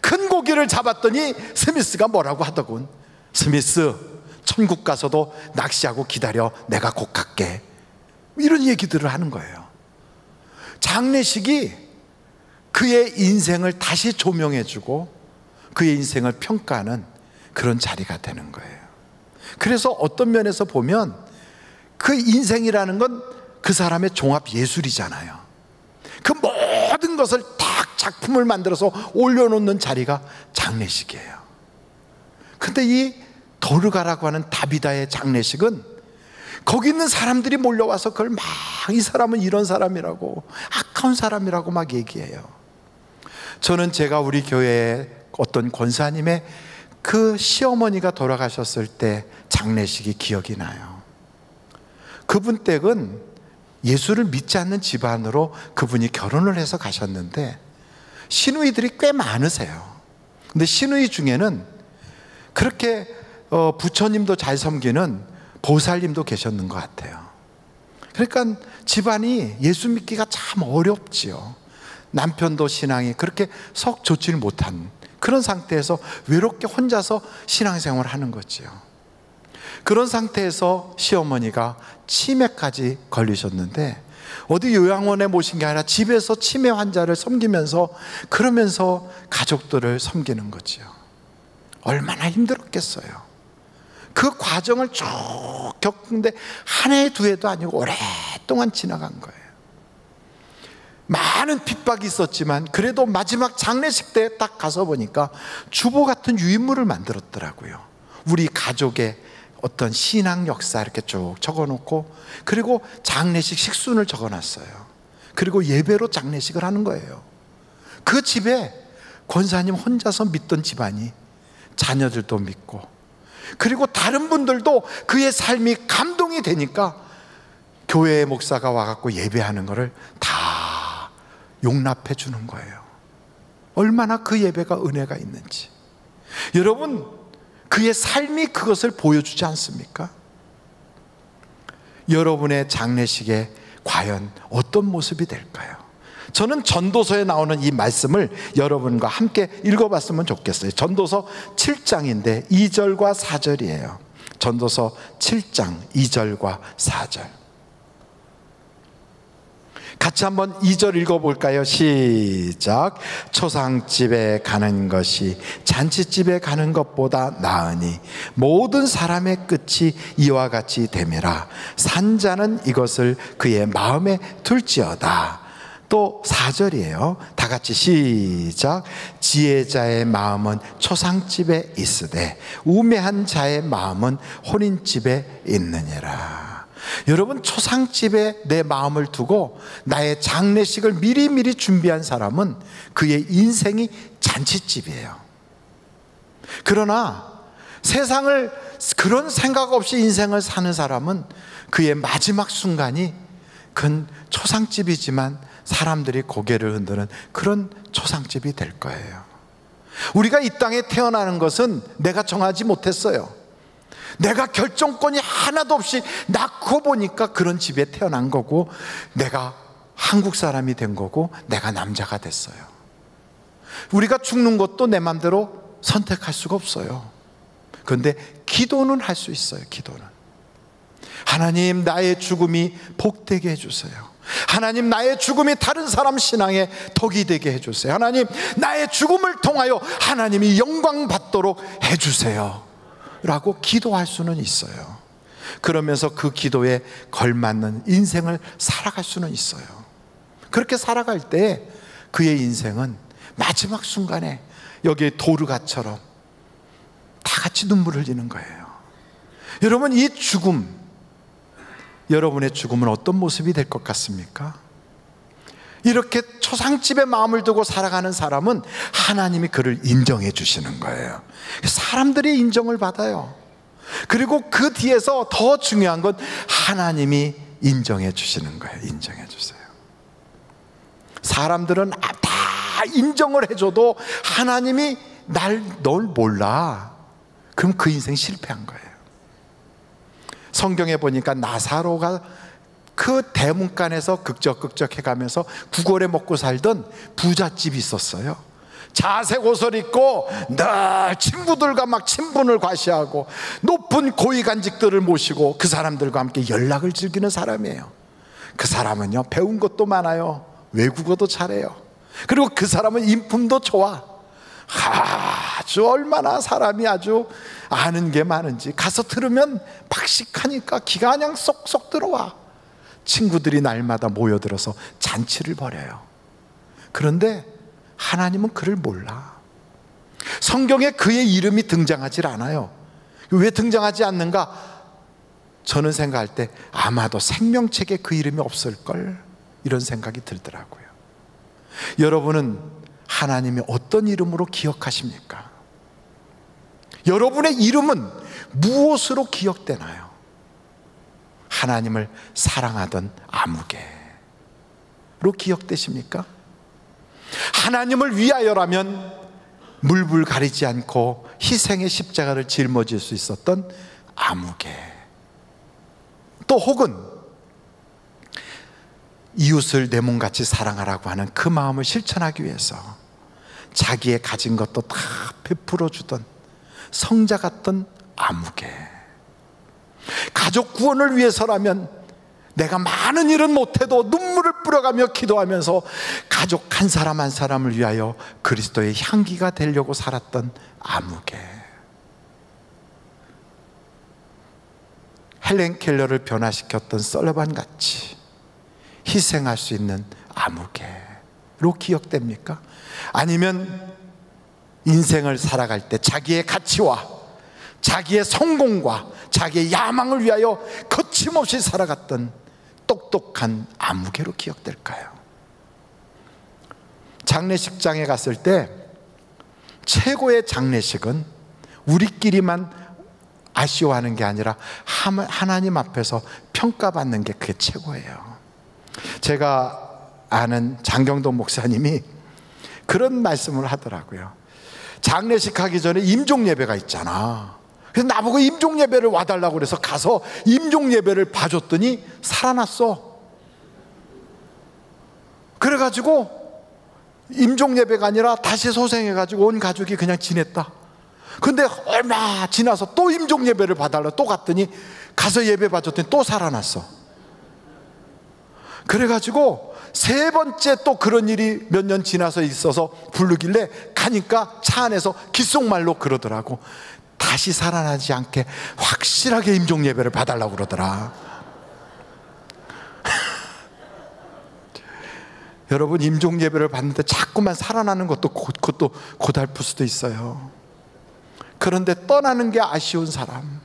큰 고기를 잡았더니 스미스가 뭐라고 하더군. 스미스, 천국 가서도 낚시하고 기다려, 내가 곧 갈게. 이런 얘기들을 하는 거예요. 장례식이 그의 인생을 다시 조명해주고 그의 인생을 평가하는 그런 자리가 되는 거예요. 그래서 어떤 면에서 보면 그 인생이라는 건 그 사람의 종합 예술이잖아요. 그 모든 것을 딱 작품을 만들어서 올려놓는 자리가 장례식이에요. 근데 이 도르가라고 하는 다비다의 장례식은 거기 있는 사람들이 몰려와서 그걸 막 이 사람은 이런 사람이라고, 아까운 사람이라고 막 얘기해요. 저는 제가 우리 교회의 어떤 권사님의 그 시어머니가 돌아가셨을 때 장례식이 기억이 나요. 그분 댁은 예수를 믿지 않는 집안으로 그분이 결혼을 해서 가셨는데 시누이들이 꽤 많으세요. 근데 시누이 중에는 그렇게 부처님도 잘 섬기는 보살님도 계셨는 것 같아요. 그러니까 집안이 예수 믿기가 참 어렵지요. 남편도 신앙이 그렇게 썩 좋지를 못한 그런 상태에서 외롭게 혼자서 신앙생활을 하는 거지요. 그런 상태에서 시어머니가 치매까지 걸리셨는데 어디 요양원에 모신 게 아니라 집에서 치매 환자를 섬기면서 그러면서 가족들을 섬기는 거지요. 얼마나 힘들었겠어요. 그 과정을 쭉 겪는데 한 해 두 해도 아니고 오랫동안 지나간 거예요. 많은 핍박이 있었지만 그래도 마지막 장례식 때 딱 가서 보니까 주보 같은 유인물을 만들었더라고요. 우리 가족의 어떤 신앙 역사 이렇게 쭉 적어놓고, 그리고 장례식 식순을 적어놨어요. 그리고 예배로 장례식을 하는 거예요. 그 집에 권사님 혼자서 믿던 집안이, 자녀들도 믿고, 그리고 다른 분들도 그의 삶이 감동이 되니까 교회 목사가 와갖고 예배하는 거를 다 용납해 주는 거예요. 얼마나 그 예배가 은혜가 있는지. 여러분, 그의 삶이 그것을 보여주지 않습니까? 여러분의 장례식에 과연 어떤 모습이 될까요? 저는 전도서에 나오는 이 말씀을 여러분과 함께 읽어봤으면 좋겠어요. 전도서 7장인데 2절과 4절이에요. 전도서 7장 2절과 4절. 같이 한번 2절 읽어볼까요? 시작. 초상집에 가는 것이 잔치집에 가는 것보다 나으니 모든 사람의 끝이 이와 같이 됨이라. 산자는 이것을 그의 마음에 둘지어다. 또 4절이에요. 다 같이 시작. 지혜자의 마음은 초상집에 있으되 우매한 자의 마음은 혼인집에 있느니라. 여러분, 초상집에 내 마음을 두고 나의 장례식을 미리미리 준비한 사람은 그의 인생이 잔치집이에요. 그러나 세상을 그런 생각 없이 인생을 사는 사람은 그의 마지막 순간이 큰 초상집이지만 사람들이 고개를 흔드는 그런 초상집이 될 거예요. 우리가 이 땅에 태어나는 것은 내가 정하지 못했어요. 내가 결정권이 하나도 없이 낳고 보니까 그런 집에 태어난 거고, 내가 한국 사람이 된 거고, 내가 남자가 됐어요. 우리가 죽는 것도 내 마음대로 선택할 수가 없어요. 그런데 기도는 할 수 있어요. 기도는. 하나님, 나의 죽음이 복되게 해주세요. 하나님, 나의 죽음이 다른 사람 신앙에 덕이 되게 해주세요. 하나님, 나의 죽음을 통하여 하나님이 영광 받도록 해주세요 라고 기도할 수는 있어요. 그러면서 그 기도에 걸맞는 인생을 살아갈 수는 있어요. 그렇게 살아갈 때 그의 인생은 마지막 순간에 여기에 도르가처럼 다 같이 눈물을 흘리는 거예요. 여러분, 이 죽음, 여러분의 죽음은 어떤 모습이 될 것 같습니까? 이렇게 초상집에 마음을 두고 살아가는 사람은 하나님이 그를 인정해 주시는 거예요. 사람들이 인정을 받아요. 그리고 그 뒤에서 더 중요한 건 하나님이 인정해 주시는 거예요. 인정해 주세요. 사람들은 다 인정을 해줘도 하나님이 널 몰라. 그럼 그 인생 실패한 거예요. 성경에 보니까 나사로가 그 대문간에서 극적극적 해가면서 구걸에 먹고 살던 부잣집이 있었어요. 자색 옷을 입고 늘 친구들과 막 친분을 과시하고 높은 고위간직들을 모시고 그 사람들과 함께 연락을 즐기는 사람이에요. 그 사람은요, 배운 것도 많아요. 외국어도 잘해요. 그리고 그 사람은 인품도 좋아. 아주 얼마나 사람이 아주 아는 게 많은지 가서 들으면 박식하니까 기가 그냥 쏙쏙 들어와. 친구들이 날마다 모여들어서 잔치를 벌여요. 그런데 하나님은 그를 몰라. 성경에 그의 이름이 등장하지 않아요. 왜 등장하지 않는가? 저는 생각할 때 아마도 생명책에 그 이름이 없을걸, 이런 생각이 들더라고요. 여러분은 하나님이 어떤 이름으로 기억하십니까? 여러분의 이름은 무엇으로 기억되나요? 하나님을 사랑하던 아무개로 기억되십니까? 하나님을 위하여라면 물불 가리지 않고 희생의 십자가를 짊어질 수 있었던 아무개. 또 혹은 이웃을 내 몸같이 사랑하라고 하는 그 마음을 실천하기 위해서 자기의 가진 것도 다 베풀어 주던 성자 같던 아무개. 가족 구원을 위해서라면 내가 많은 일은 못해도 눈물을 뿌려가며 기도하면서 가족 한 사람 한 사람을 위하여 그리스도의 향기가 되려고 살았던 아무개. 헬렌 켈러를 변화시켰던 설리반 같이 희생할 수 있는 아무개로 기억됩니까? 아니면 인생을 살아갈 때 자기의 가치와 자기의 성공과 자기의 야망을 위하여 거침없이 살아갔던 똑똑한 아무개로 기억될까요? 장례식장에 갔을 때 최고의 장례식은 우리끼리만 아쉬워하는 게 아니라 하나님 앞에서 평가받는 게 그게 최고예요. 제가 아는 장경동 목사님이 그런 말씀을 하더라고요. 장례식 하기 전에 임종 예배가 있잖아. 그래서 나보고 임종 예배를 와달라고 그래서 가서 임종 예배를 봐줬더니 살아났어. 그래가지고 임종 예배가 아니라 다시 소생해가지고 온 가족이 그냥 지냈다. 근데 얼마 지나서 또 임종 예배를 봐달라 또 갔더니 가서 예배 봐줬더니 또 살아났어. 그래가지고 세 번째 또 그런 일이 몇 년 지나서 있어서 부르길래 가니까 차 안에서 귓속말로 그러더라고. 다시 살아나지 않게 확실하게 임종 예배를 봐달라고 그러더라. 여러분, 임종 예배를 받는데 자꾸만 살아나는 것도 그것도 고달플 수도 있어요. 그런데 떠나는 게 아쉬운 사람,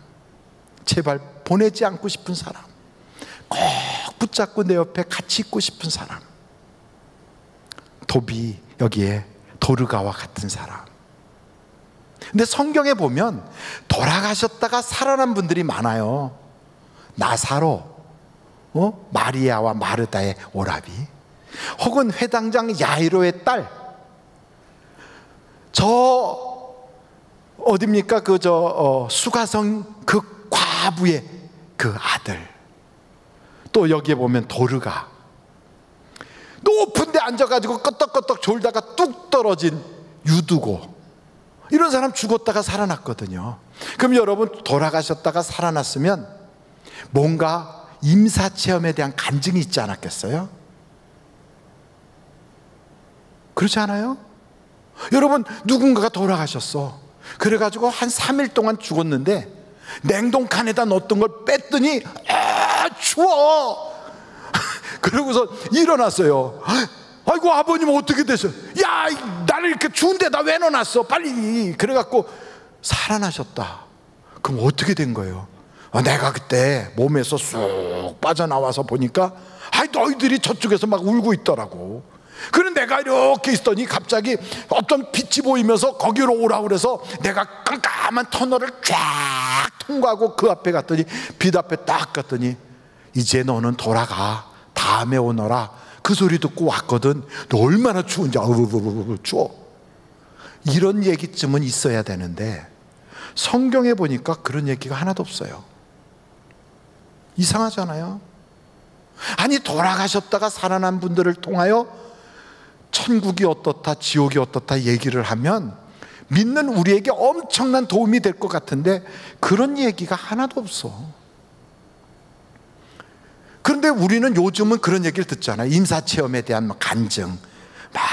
제발 보내지 않고 싶은 사람, 꼭 붙잡고 내 옆에 같이 있고 싶은 사람, 도비, 여기에 도르가와 같은 사람. 근데 성경에 보면 돌아가셨다가 살아난 분들이 많아요. 나사로, 마리아와 마르다의 오라비, 혹은 회당장 야이로의 딸, 어딥니까? 수가성 그 과부의 그 아들. 또 여기에 보면 도르가, 높은 데 앉아가지고 끄떡끄떡 졸다가 뚝 떨어진 유두고, 이런 사람 죽었다가 살아났거든요. 그럼 여러분, 돌아가셨다가 살아났으면 뭔가 임사체험에 대한 간증이 있지 않았겠어요? 그렇지 않아요? 여러분, 누군가가 돌아가셨어. 그래가지고 한 3일 동안 죽었는데 냉동칸에다 넣었던 걸 뺐더니 추워. 그러고서 일어났어요. 아이고, 아버님 어떻게 됐어요? 야, 나를 이렇게 추운 데다 왜 넣어놨어? 빨리. 그래갖고 살아나셨다. 그럼 어떻게 된 거예요? 내가 그때 몸에서 쑥 빠져나와서 보니까 너희들이 저쪽에서 막 울고 있더라고. 그래 내가 이렇게 있더니 갑자기 어떤 빛이 보이면서 거기로 오라고 그래서 내가 깜깜한 터널을 쫙 통과하고 그 앞에 갔더니, 빛 앞에 딱 갔더니, 이제 너는 돌아가, 다음에 오너라. 그 소리 듣고 왔거든. 너 얼마나 추운지. 추워. 이런 얘기쯤은 있어야 되는데 성경에 보니까 그런 얘기가 하나도 없어요. 이상하잖아요. 아니, 돌아가셨다가 살아난 분들을 통하여 천국이 어떻다, 지옥이 어떻다 얘기를 하면 믿는 우리에게 엄청난 도움이 될 것 같은데 그런 얘기가 하나도 없어. 그런데 우리는 요즘은 그런 얘기를 듣잖아요. 임사체험에 대한 간증, 막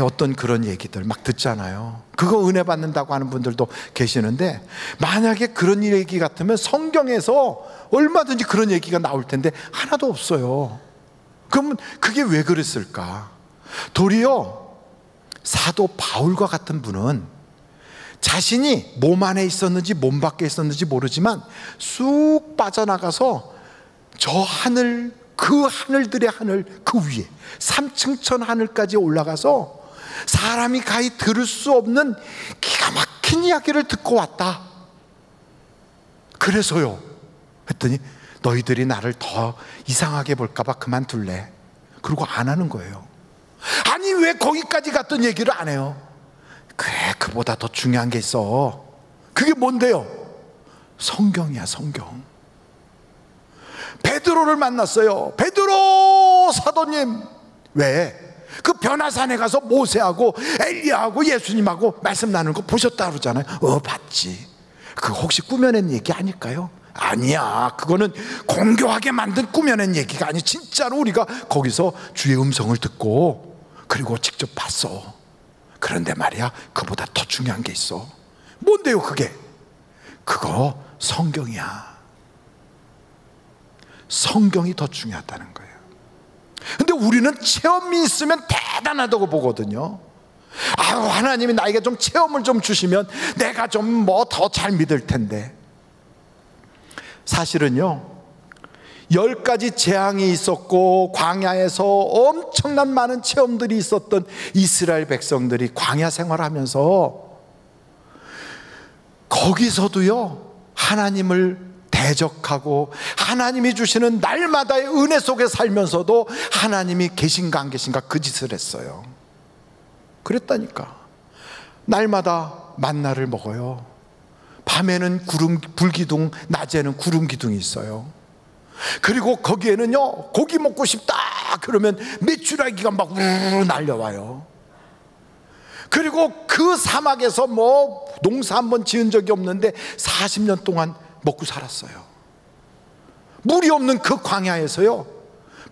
어떤 그런 얘기들 막 듣잖아요. 그거 은혜 받는다고 하는 분들도 계시는데, 만약에 그런 얘기 같으면 성경에서 얼마든지 그런 얘기가 나올 텐데 하나도 없어요. 그러면 그게 왜 그랬을까? 도리어 사도 바울과 같은 분은 자신이 몸 안에 있었는지 몸 밖에 있었는지 모르지만 쑥 빠져나가서 저 하늘, 그 하늘들의 하늘, 그 위에 3층천 하늘까지 올라가서 사람이 가히 들을 수 없는 기가 막힌 이야기를 듣고 왔다. 그래서요 했더니 너희들이 나를 더 이상하게 볼까봐 그만둘래. 그리고 안 하는 거예요. 아니, 왜 거기까지 갔던 얘기를 안 해요? 그래, 그보다 더 중요한 게 있어. 그게 뭔데요? 성경이야, 성경. 베드로를 만났어요. 베드로 사도님. 왜? 그 변화산에 가서 모세하고 엘리야하고 예수님하고 말씀 나누는 거 보셨다 그러잖아요. 봤지. 그거 혹시 꾸며낸 얘기 아닐까요? 아니야, 그거는 공교하게 만든 꾸며낸 얘기가 아니, 진짜로 우리가 거기서 주의 음성을 듣고 그리고 직접 봤어. 그런데 말이야, 그보다 더 중요한 게 있어. 뭔데요 그게? 그거 성경이야. 성경이 더 중요하다는 거예요. 근데 우리는 체험이 있으면 대단하다고 보거든요. 하나님이 나에게 좀 체험을 좀 주시면 내가 좀 뭐 더 잘 믿을 텐데. 사실은요, 10가지 재앙이 있었고 광야에서 엄청난 많은 체험들이 있었던 이스라엘 백성들이 광야 생활하면서 거기서도요 하나님을 대적하고 하나님이 주시는 날마다의 은혜 속에 살면서도 하나님이 계신가 안 계신가 그 짓을 했어요. 그랬다니까. 날마다 만나를 먹어요. 밤에는 불기둥, 낮에는 구름 기둥이 있어요. 그리고 거기에는요, 고기 먹고 싶다 그러면 메추라기가 막 우르르 날려와요. 그리고 그 사막에서 뭐 농사 한번 지은 적이 없는데 40년 동안 먹고 살았어요. 물이 없는 그 광야에서요,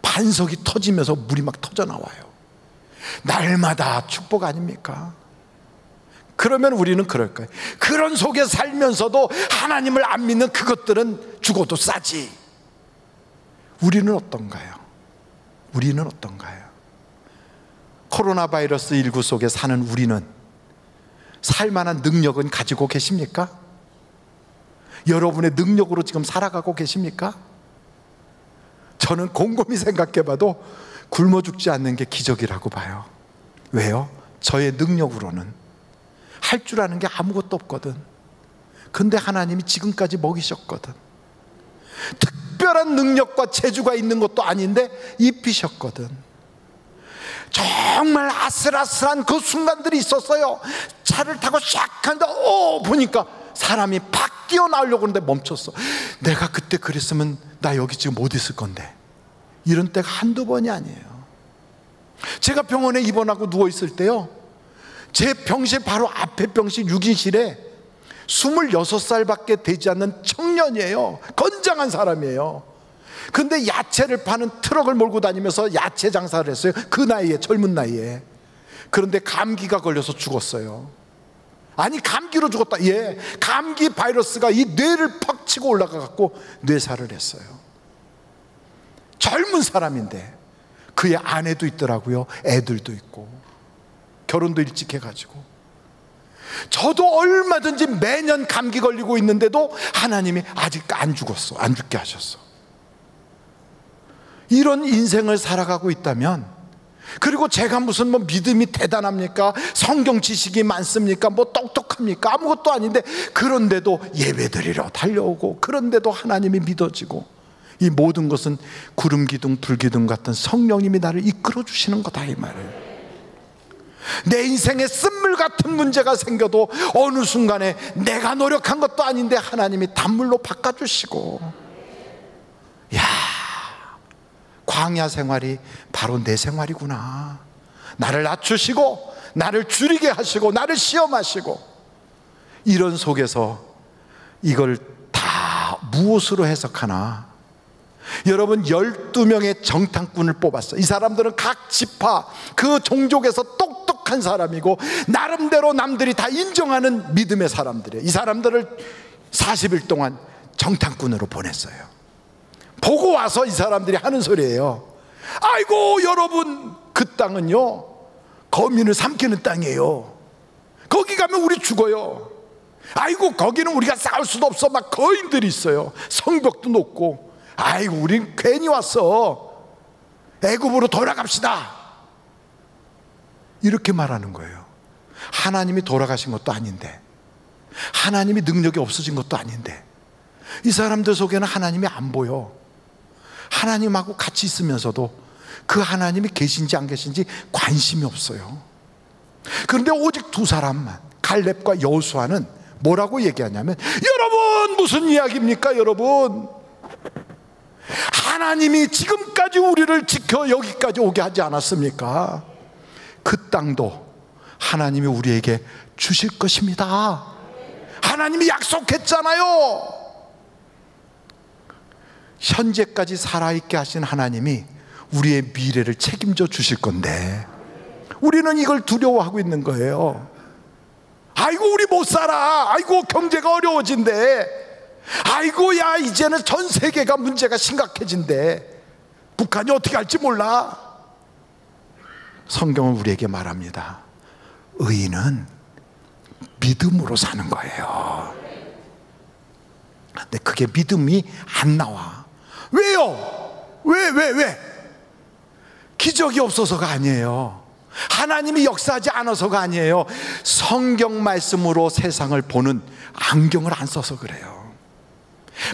반석이 터지면서 물이 막 터져 나와요. 날마다 축복 아닙니까? 그러면 우리는 그럴 거예요. 그런 속에 살면서도 하나님을 안 믿는 그것들은 죽어도 싸지. 우리는 어떤가요? 우리는 어떤가요? 코로나 바이러스 19 속에 사는 우리는 살만한 능력은 가지고 계십니까? 여러분의 능력으로 지금 살아가고 계십니까? 저는 곰곰이 생각해 봐도 굶어 죽지 않는 게 기적이라고 봐요. 왜요? 저의 능력으로는 할 줄 아는 게 아무것도 없거든. 근데 하나님이 지금까지 먹이셨거든. 특별한 능력과 재주가 있는 것도 아닌데 입히셨거든. 정말 아슬아슬한 그 순간들이 있었어요. 차를 타고 샥 하는데 보니까 사람이 팍 뛰어나오려고 하는데 멈췄어. 내가 그때 그랬으면 나 여기 지금 못 있을 건데. 이런 때가 한두 번이 아니에요. 제가 병원에 입원하고 누워있을 때요, 제 병실 바로 앞에 병실 6인실에 26살밖에 되지 않는 청년이에요. 건장한 사람이에요. 근데 야채를 파는 트럭을 몰고 다니면서 야채 장사를 했어요. 그 나이에, 젊은 나이에. 그런데 감기가 걸려서 죽었어요. 아니, 감기로 죽었다. 예, 감기 바이러스가 이 뇌를 팍 치고 올라가 갖고 뇌사를 했어요. 젊은 사람인데 그의 아내도 있더라고요. 애들도 있고 결혼도 일찍 해가지고. 저도 얼마든지 매년 감기 걸리고 있는데도 하나님이 아직 안 죽었어, 안 죽게 하셨어. 이런 인생을 살아가고 있다면, 그리고 제가 무슨 뭐 믿음이 대단합니까? 성경 지식이 많습니까? 뭐 똑똑합니까? 아무것도 아닌데, 그런데도 예배드리러 달려오고, 그런데도 하나님이 믿어지고, 이 모든 것은 구름기둥 불기둥 같은 성령님이 나를 이끌어 주시는 거다, 이 말을. 내 인생에 쓴물 같은 문제가 생겨도 어느 순간에 내가 노력한 것도 아닌데 하나님이 단물로 바꿔주시고, 야, 광야 생활이 바로 내 생활이구나. 나를 낮추시고 나를 줄이게 하시고 나를 시험하시고, 이런 속에서 이걸 다 무엇으로 해석하나? 여러분, 12명의 정탐꾼을 뽑았어요. 이 사람들은 각 지파 그 종족에서 똑똑한 사람이고 나름대로 남들이 다 인정하는 믿음의 사람들이에요. 이 사람들을 40일 동안 정탐꾼으로 보냈어요. 보고 와서 이 사람들이 하는 소리예요. 아이고 여러분, 그 땅은요 거민을 삼키는 땅이에요. 거기 가면 우리 죽어요. 아이고 거기는 우리가 싸울 수도 없어. 막 거인들이 있어요. 성벽도 높고. 아이고 우린 괜히 왔어. 애굽으로 돌아갑시다. 이렇게 말하는 거예요. 하나님이 돌아가신 것도 아닌데, 하나님이 능력이 없어진 것도 아닌데, 이 사람들 속에는 하나님이 안 보여. 하나님하고 같이 있으면서도 그 하나님이 계신지 안 계신지 관심이 없어요. 그런데 오직 두 사람만, 갈렙과 여호수아는 뭐라고 얘기하냐면, 여러분 무슨 이야기입니까 여러분? 하나님이 지금까지 우리를 지켜 여기까지 오게 하지 않았습니까? 그 땅도 하나님이 우리에게 주실 것입니다. 하나님이 약속했잖아요. 현재까지 살아있게 하신 하나님이 우리의 미래를 책임져 주실 건데, 우리는 이걸 두려워하고 있는 거예요. 아이고 우리 못 살아. 아이고 경제가 어려워진대. 아이고 야 이제는 전 세계가 문제가 심각해진대. 북한이 어떻게 할지 몰라. 성경은 우리에게 말합니다. 의인은 믿음으로 사는 거예요. 근데 그게 믿음이 안 나와. 왜요? 왜? 기적이 없어서가 아니에요. 하나님이 역사하지 않아서가 아니에요. 성경 말씀으로 세상을 보는 안경을 안 써서 그래요.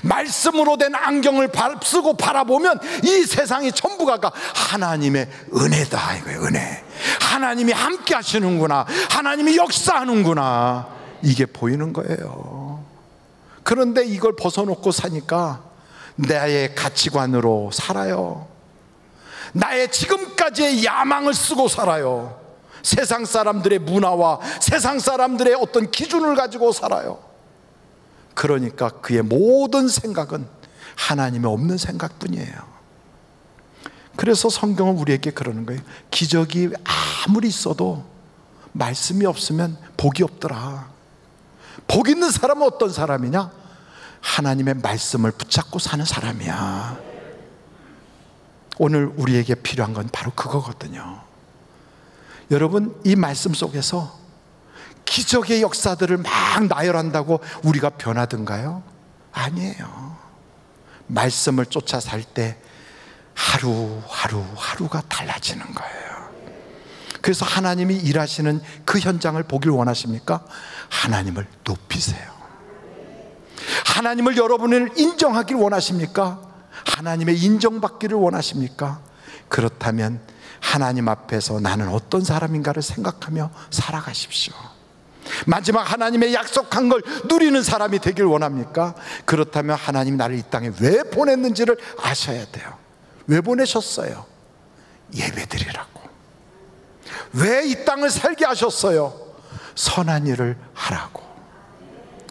말씀으로 된 안경을 쓰고 바라보면 이 세상이 전부가 하나님의 은혜다 이거예요. 은혜. 하나님이 함께 하시는구나, 하나님이 역사하는구나, 이게 보이는 거예요. 그런데 이걸 벗어놓고 사니까 나의 가치관으로 살아요. 나의 지금까지의 야망을 쓰고 살아요. 세상 사람들의 문화와 세상 사람들의 어떤 기준을 가지고 살아요. 그러니까 그의 모든 생각은 하나님이 없는 생각뿐이에요. 그래서 성경은 우리에게 그러는 거예요. 기적이 아무리 있어도 말씀이 없으면 복이 없더라. 복 있는 사람은 어떤 사람이냐? 하나님의 말씀을 붙잡고 사는 사람이야. 오늘 우리에게 필요한 건 바로 그거거든요. 여러분, 이 말씀 속에서 기적의 역사들을 막 나열한다고 우리가 변하던가요? 아니에요. 말씀을 쫓아 살 때 하루가 달라지는 거예요. 그래서 하나님이 일하시는 그 현장을 보길 원하십니까? 하나님을 높이세요. 하나님을 여러분을 인정하길 원하십니까? 하나님의 인정받기를 원하십니까? 그렇다면 하나님 앞에서 나는 어떤 사람인가를 생각하며 살아가십시오. 마지막 하나님의 약속한 걸 누리는 사람이 되길 원합니까? 그렇다면 하나님이 나를 이 땅에 왜 보냈는지를 아셔야 돼요. 왜 보내셨어요? 예배드리라고. 왜 이 땅을 살게 하셨어요? 선한 일을 하라고.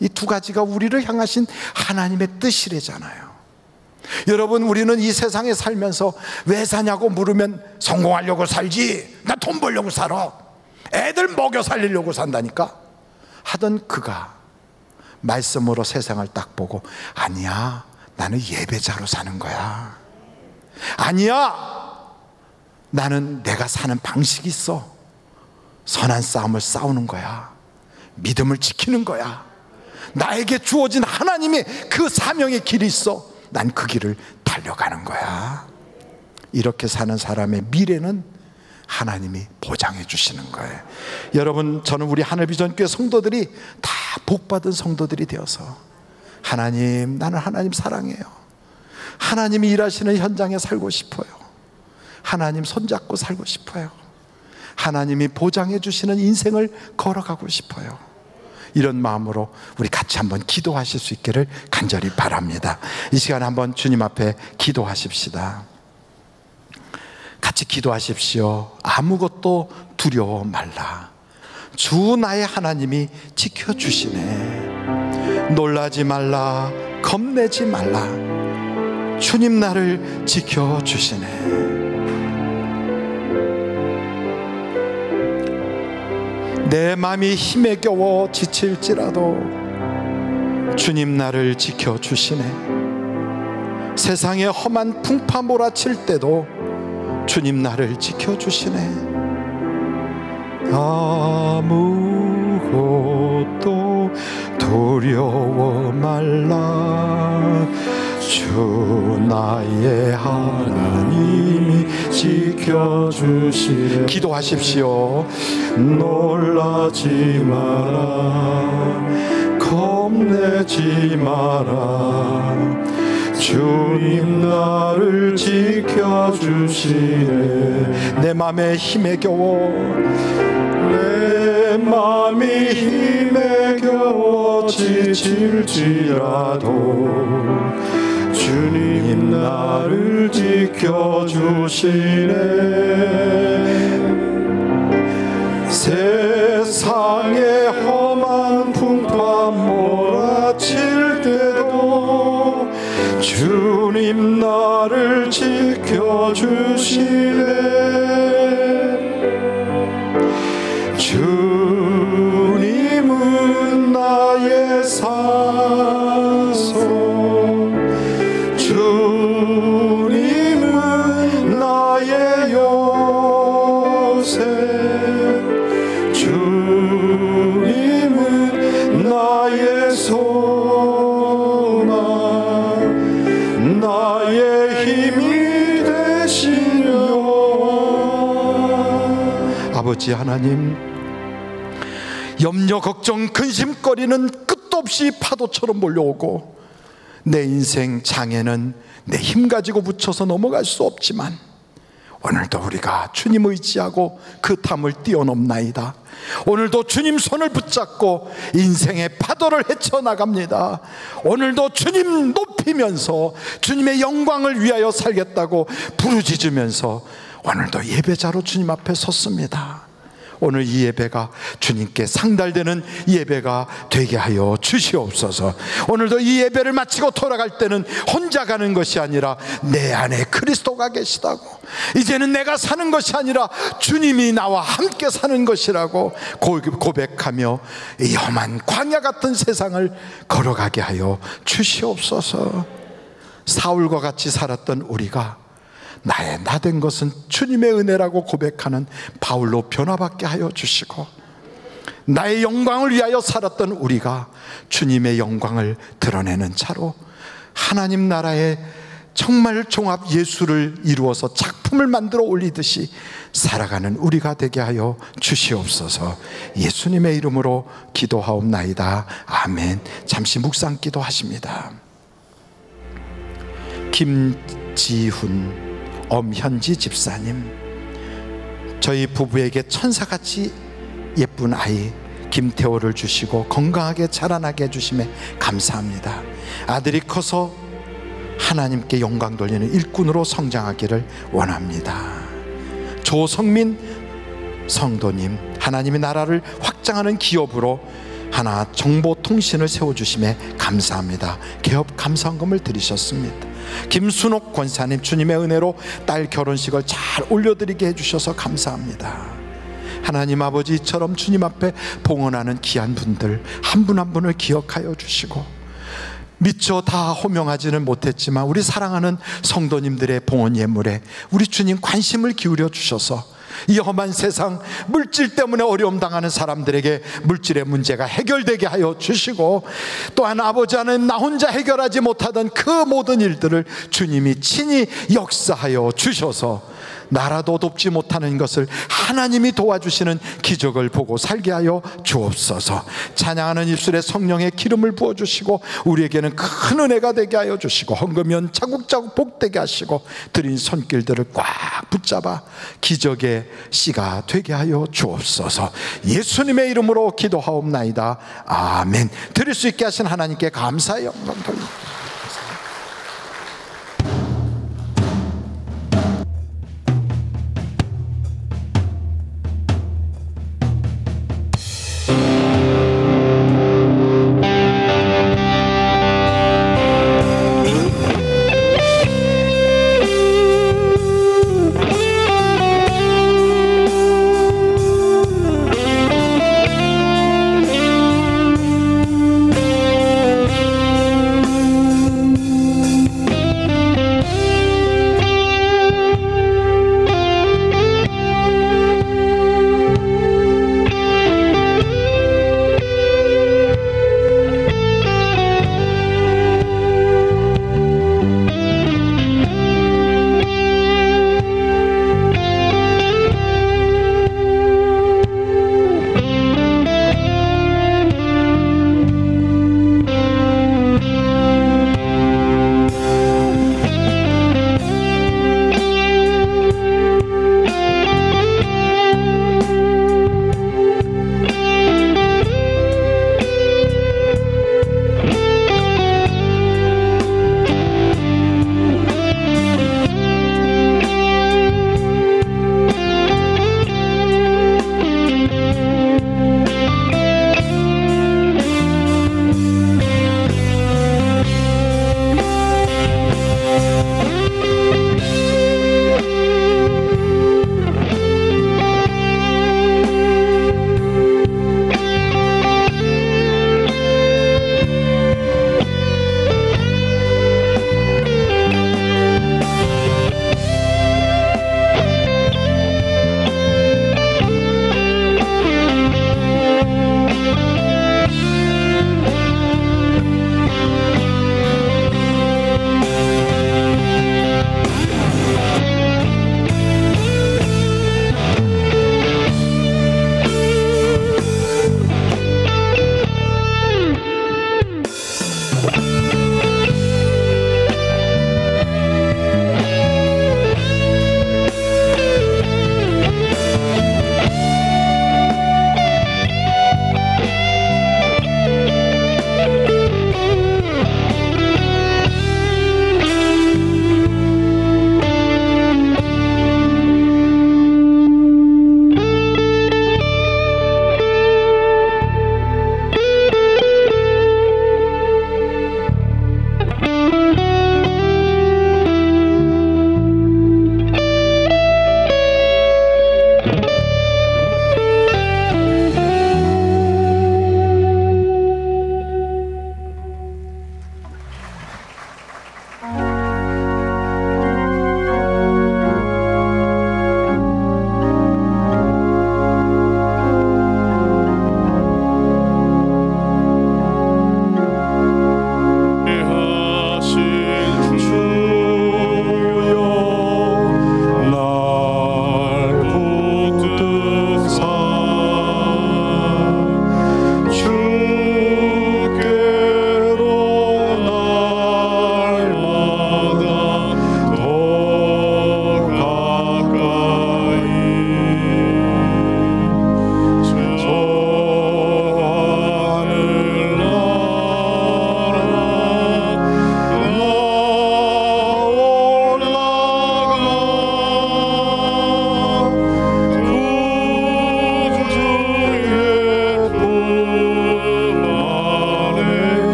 이 두 가지가 우리를 향하신 하나님의 뜻이래잖아요. 여러분, 우리는 이 세상에 살면서 왜 사냐고 물으면 성공하려고 살지, 나 돈 벌려고 살아, 애들 먹여 살리려고 산다니까 하던 그가 말씀으로 세상을 딱 보고, 아니야, 나는 예배자로 사는 거야. 아니야, 나는 내가 사는 방식이 있어. 선한 싸움을 싸우는 거야. 믿음을 지키는 거야. 나에게 주어진 하나님의 그 사명의 길이 있어. 난 그 길을 달려가는 거야. 이렇게 사는 사람의 미래는 하나님이 보장해 주시는 거예요. 여러분, 저는 우리 하늘비전교회 성도들이 다 복받은 성도들이 되어서, 하나님, 나는 하나님 사랑해요. 하나님이 일하시는 현장에 살고 싶어요. 하나님 손잡고 살고 싶어요. 하나님이 보장해 주시는 인생을 걸어가고 싶어요. 이런 마음으로 우리 같이 한번 기도하실 수 있기를 간절히 바랍니다. 이 시간에 한번 주님 앞에 기도하십시다. 같이 기도하십시오. 아무것도 두려워 말라. 주 나의 하나님이 지켜주시네. 놀라지 말라. 겁내지 말라. 주님 나를 지켜주시네. 내 마음이 힘에 겨워 지칠지라도 주님 나를 지켜주시네. 세상에 험한 풍파 몰아칠 때도 주님 나를 지켜주시네. 아무것도 두려워 말라. 주 나의 하나님이 지켜주시네. 기도하십시오. 놀라지 마라. 겁내지 마라. 주님 나를 지켜주시네. 내 맘에 힘에 겨워, 내 맘이 힘에 겨워 지칠지라도 주님 나를 지켜주시네. 세상에 험한 풍파 몰아칠 때도 주님 나를 지켜주시네. 주님은 나의 산소, 주님은 나의 요새, 주님은 나의 소망, 나의 힘이 되시려. 아버지 하나님, 염려 걱정 근심거리는 끝도 없이 파도처럼 몰려오고 내 인생 장애는 내 힘 가지고 붙여서 넘어갈 수 없지만 오늘도 우리가 주님 의지하고 그 탐을 뛰어넘나이다. 오늘도 주님 손을 붙잡고 인생의 파도를 헤쳐나갑니다. 오늘도 주님 높이면서 주님의 영광을 위하여 살겠다고 부르짖으면서 오늘도 예배자로 주님 앞에 섰습니다. 오늘 이 예배가 주님께 상달되는 예배가 되게 하여 주시옵소서. 오늘도 이 예배를 마치고 돌아갈 때는 혼자 가는 것이 아니라 내 안에 그리스도가 계시다고, 이제는 내가 사는 것이 아니라 주님이 나와 함께 사는 것이라고 고백하며 이 험한 광야 같은 세상을 걸어가게 하여 주시옵소서. 사울과 같이 살았던 우리가 나의 나된 것은 주님의 은혜라고 고백하는 바울로 변화받게 하여 주시고, 나의 영광을 위하여 살았던 우리가 주님의 영광을 드러내는 차로 하나님 나라의 정말 종합 예술을 이루어서 작품을 만들어 올리듯이 살아가는 우리가 되게 하여 주시옵소서. 예수님의 이름으로 기도하옵나이다. 아멘. 잠시 묵상 기도하십니다. 김지훈, 엄현지 집사님, 저희 부부에게 천사같이 예쁜 아이 김태호를 주시고 건강하게 자라나게 해주심에 감사합니다. 아들이 커서 하나님께 영광 돌리는 일꾼으로 성장하기를 원합니다. 조성민 성도님, 하나님의 나라를 확장하는 기업으로 하나 정보통신을 세워주심에 감사합니다. 개업 감사헌금을 드리셨습니다. 김순옥 권사님, 주님의 은혜로 딸 결혼식을 잘 올려드리게 해주셔서 감사합니다. 하나님 아버지처럼 주님 앞에 봉헌하는 귀한 분들 한 분 한 분을 기억하여 주시고, 미처 다 호명하지는 못했지만 우리 사랑하는 성도님들의 봉헌 예물에 우리 주님 관심을 기울여 주셔서 이 험한 세상 물질 때문에 어려움 당하는 사람들에게 물질의 문제가 해결되게 하여 주시고, 또한 아버지 하나님, 나 혼자 해결하지 못하던 그 모든 일들을 주님이 친히 역사하여 주셔서 나라도 돕지 못하는 것을 하나님이 도와주시는 기적을 보고 살게 하여 주옵소서. 찬양하는 입술에 성령의 기름을 부어주시고 우리에게는 큰 은혜가 되게 하여 주시고, 헌금연 차곡차곡 복되게 하시고 드린 손길들을 꽉 붙잡아 기적의 씨가 되게 하여 주옵소서. 예수님의 이름으로 기도하옵나이다. 아멘. 드릴 수 있게 하신 하나님께 감사의 영광 돌립니다.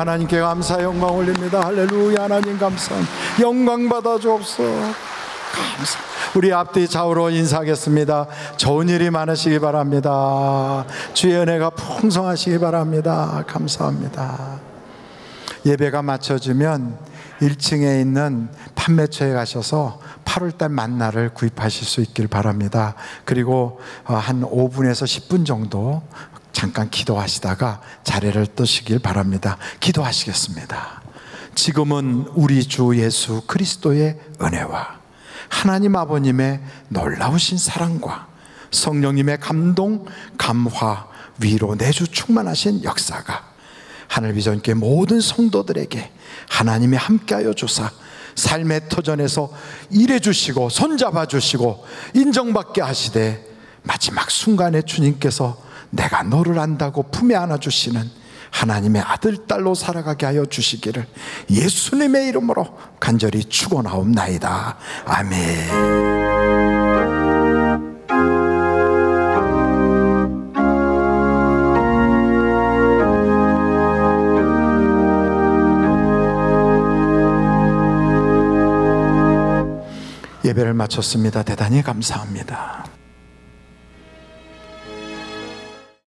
하나님께 감사 영광 올립니다. 할렐루야. 하나님 감사 영광 받아 주옵소서. 감사. 우리 앞뒤 좌우로 인사하겠습니다. 좋은 일이 많으시기 바랍니다. 주의 은혜가 풍성하시기 바랍니다. 감사합니다. 예배가 마쳐지면 1층에 있는 판매처에 가셔서 8월달 만나를 구입하실 수 있길 바랍니다. 그리고 한 5분에서 10분 정도 잠깐 기도하시다가 자리를 뜨시길 바랍니다. 기도하시겠습니다. 지금은 우리 주 예수 그리스도의 은혜와 하나님 아버님의 놀라우신 사랑과 성령님의 감동, 감화, 위로, 내주 충만하신 역사가 하늘비전교회 모든 성도들에게 하나님이 함께하여 주사 삶의 터전에서 일해주시고 손잡아 주시고 인정받게 하시되 마지막 순간에 주님께서 내가 너를 안다고 품에 안아주시는 하나님의 아들, 딸로 살아가게 하여 주시기를 예수님의 이름으로 간절히 축원하옵나이다. 아멘. 예배를 마쳤습니다. 대단히 감사합니다.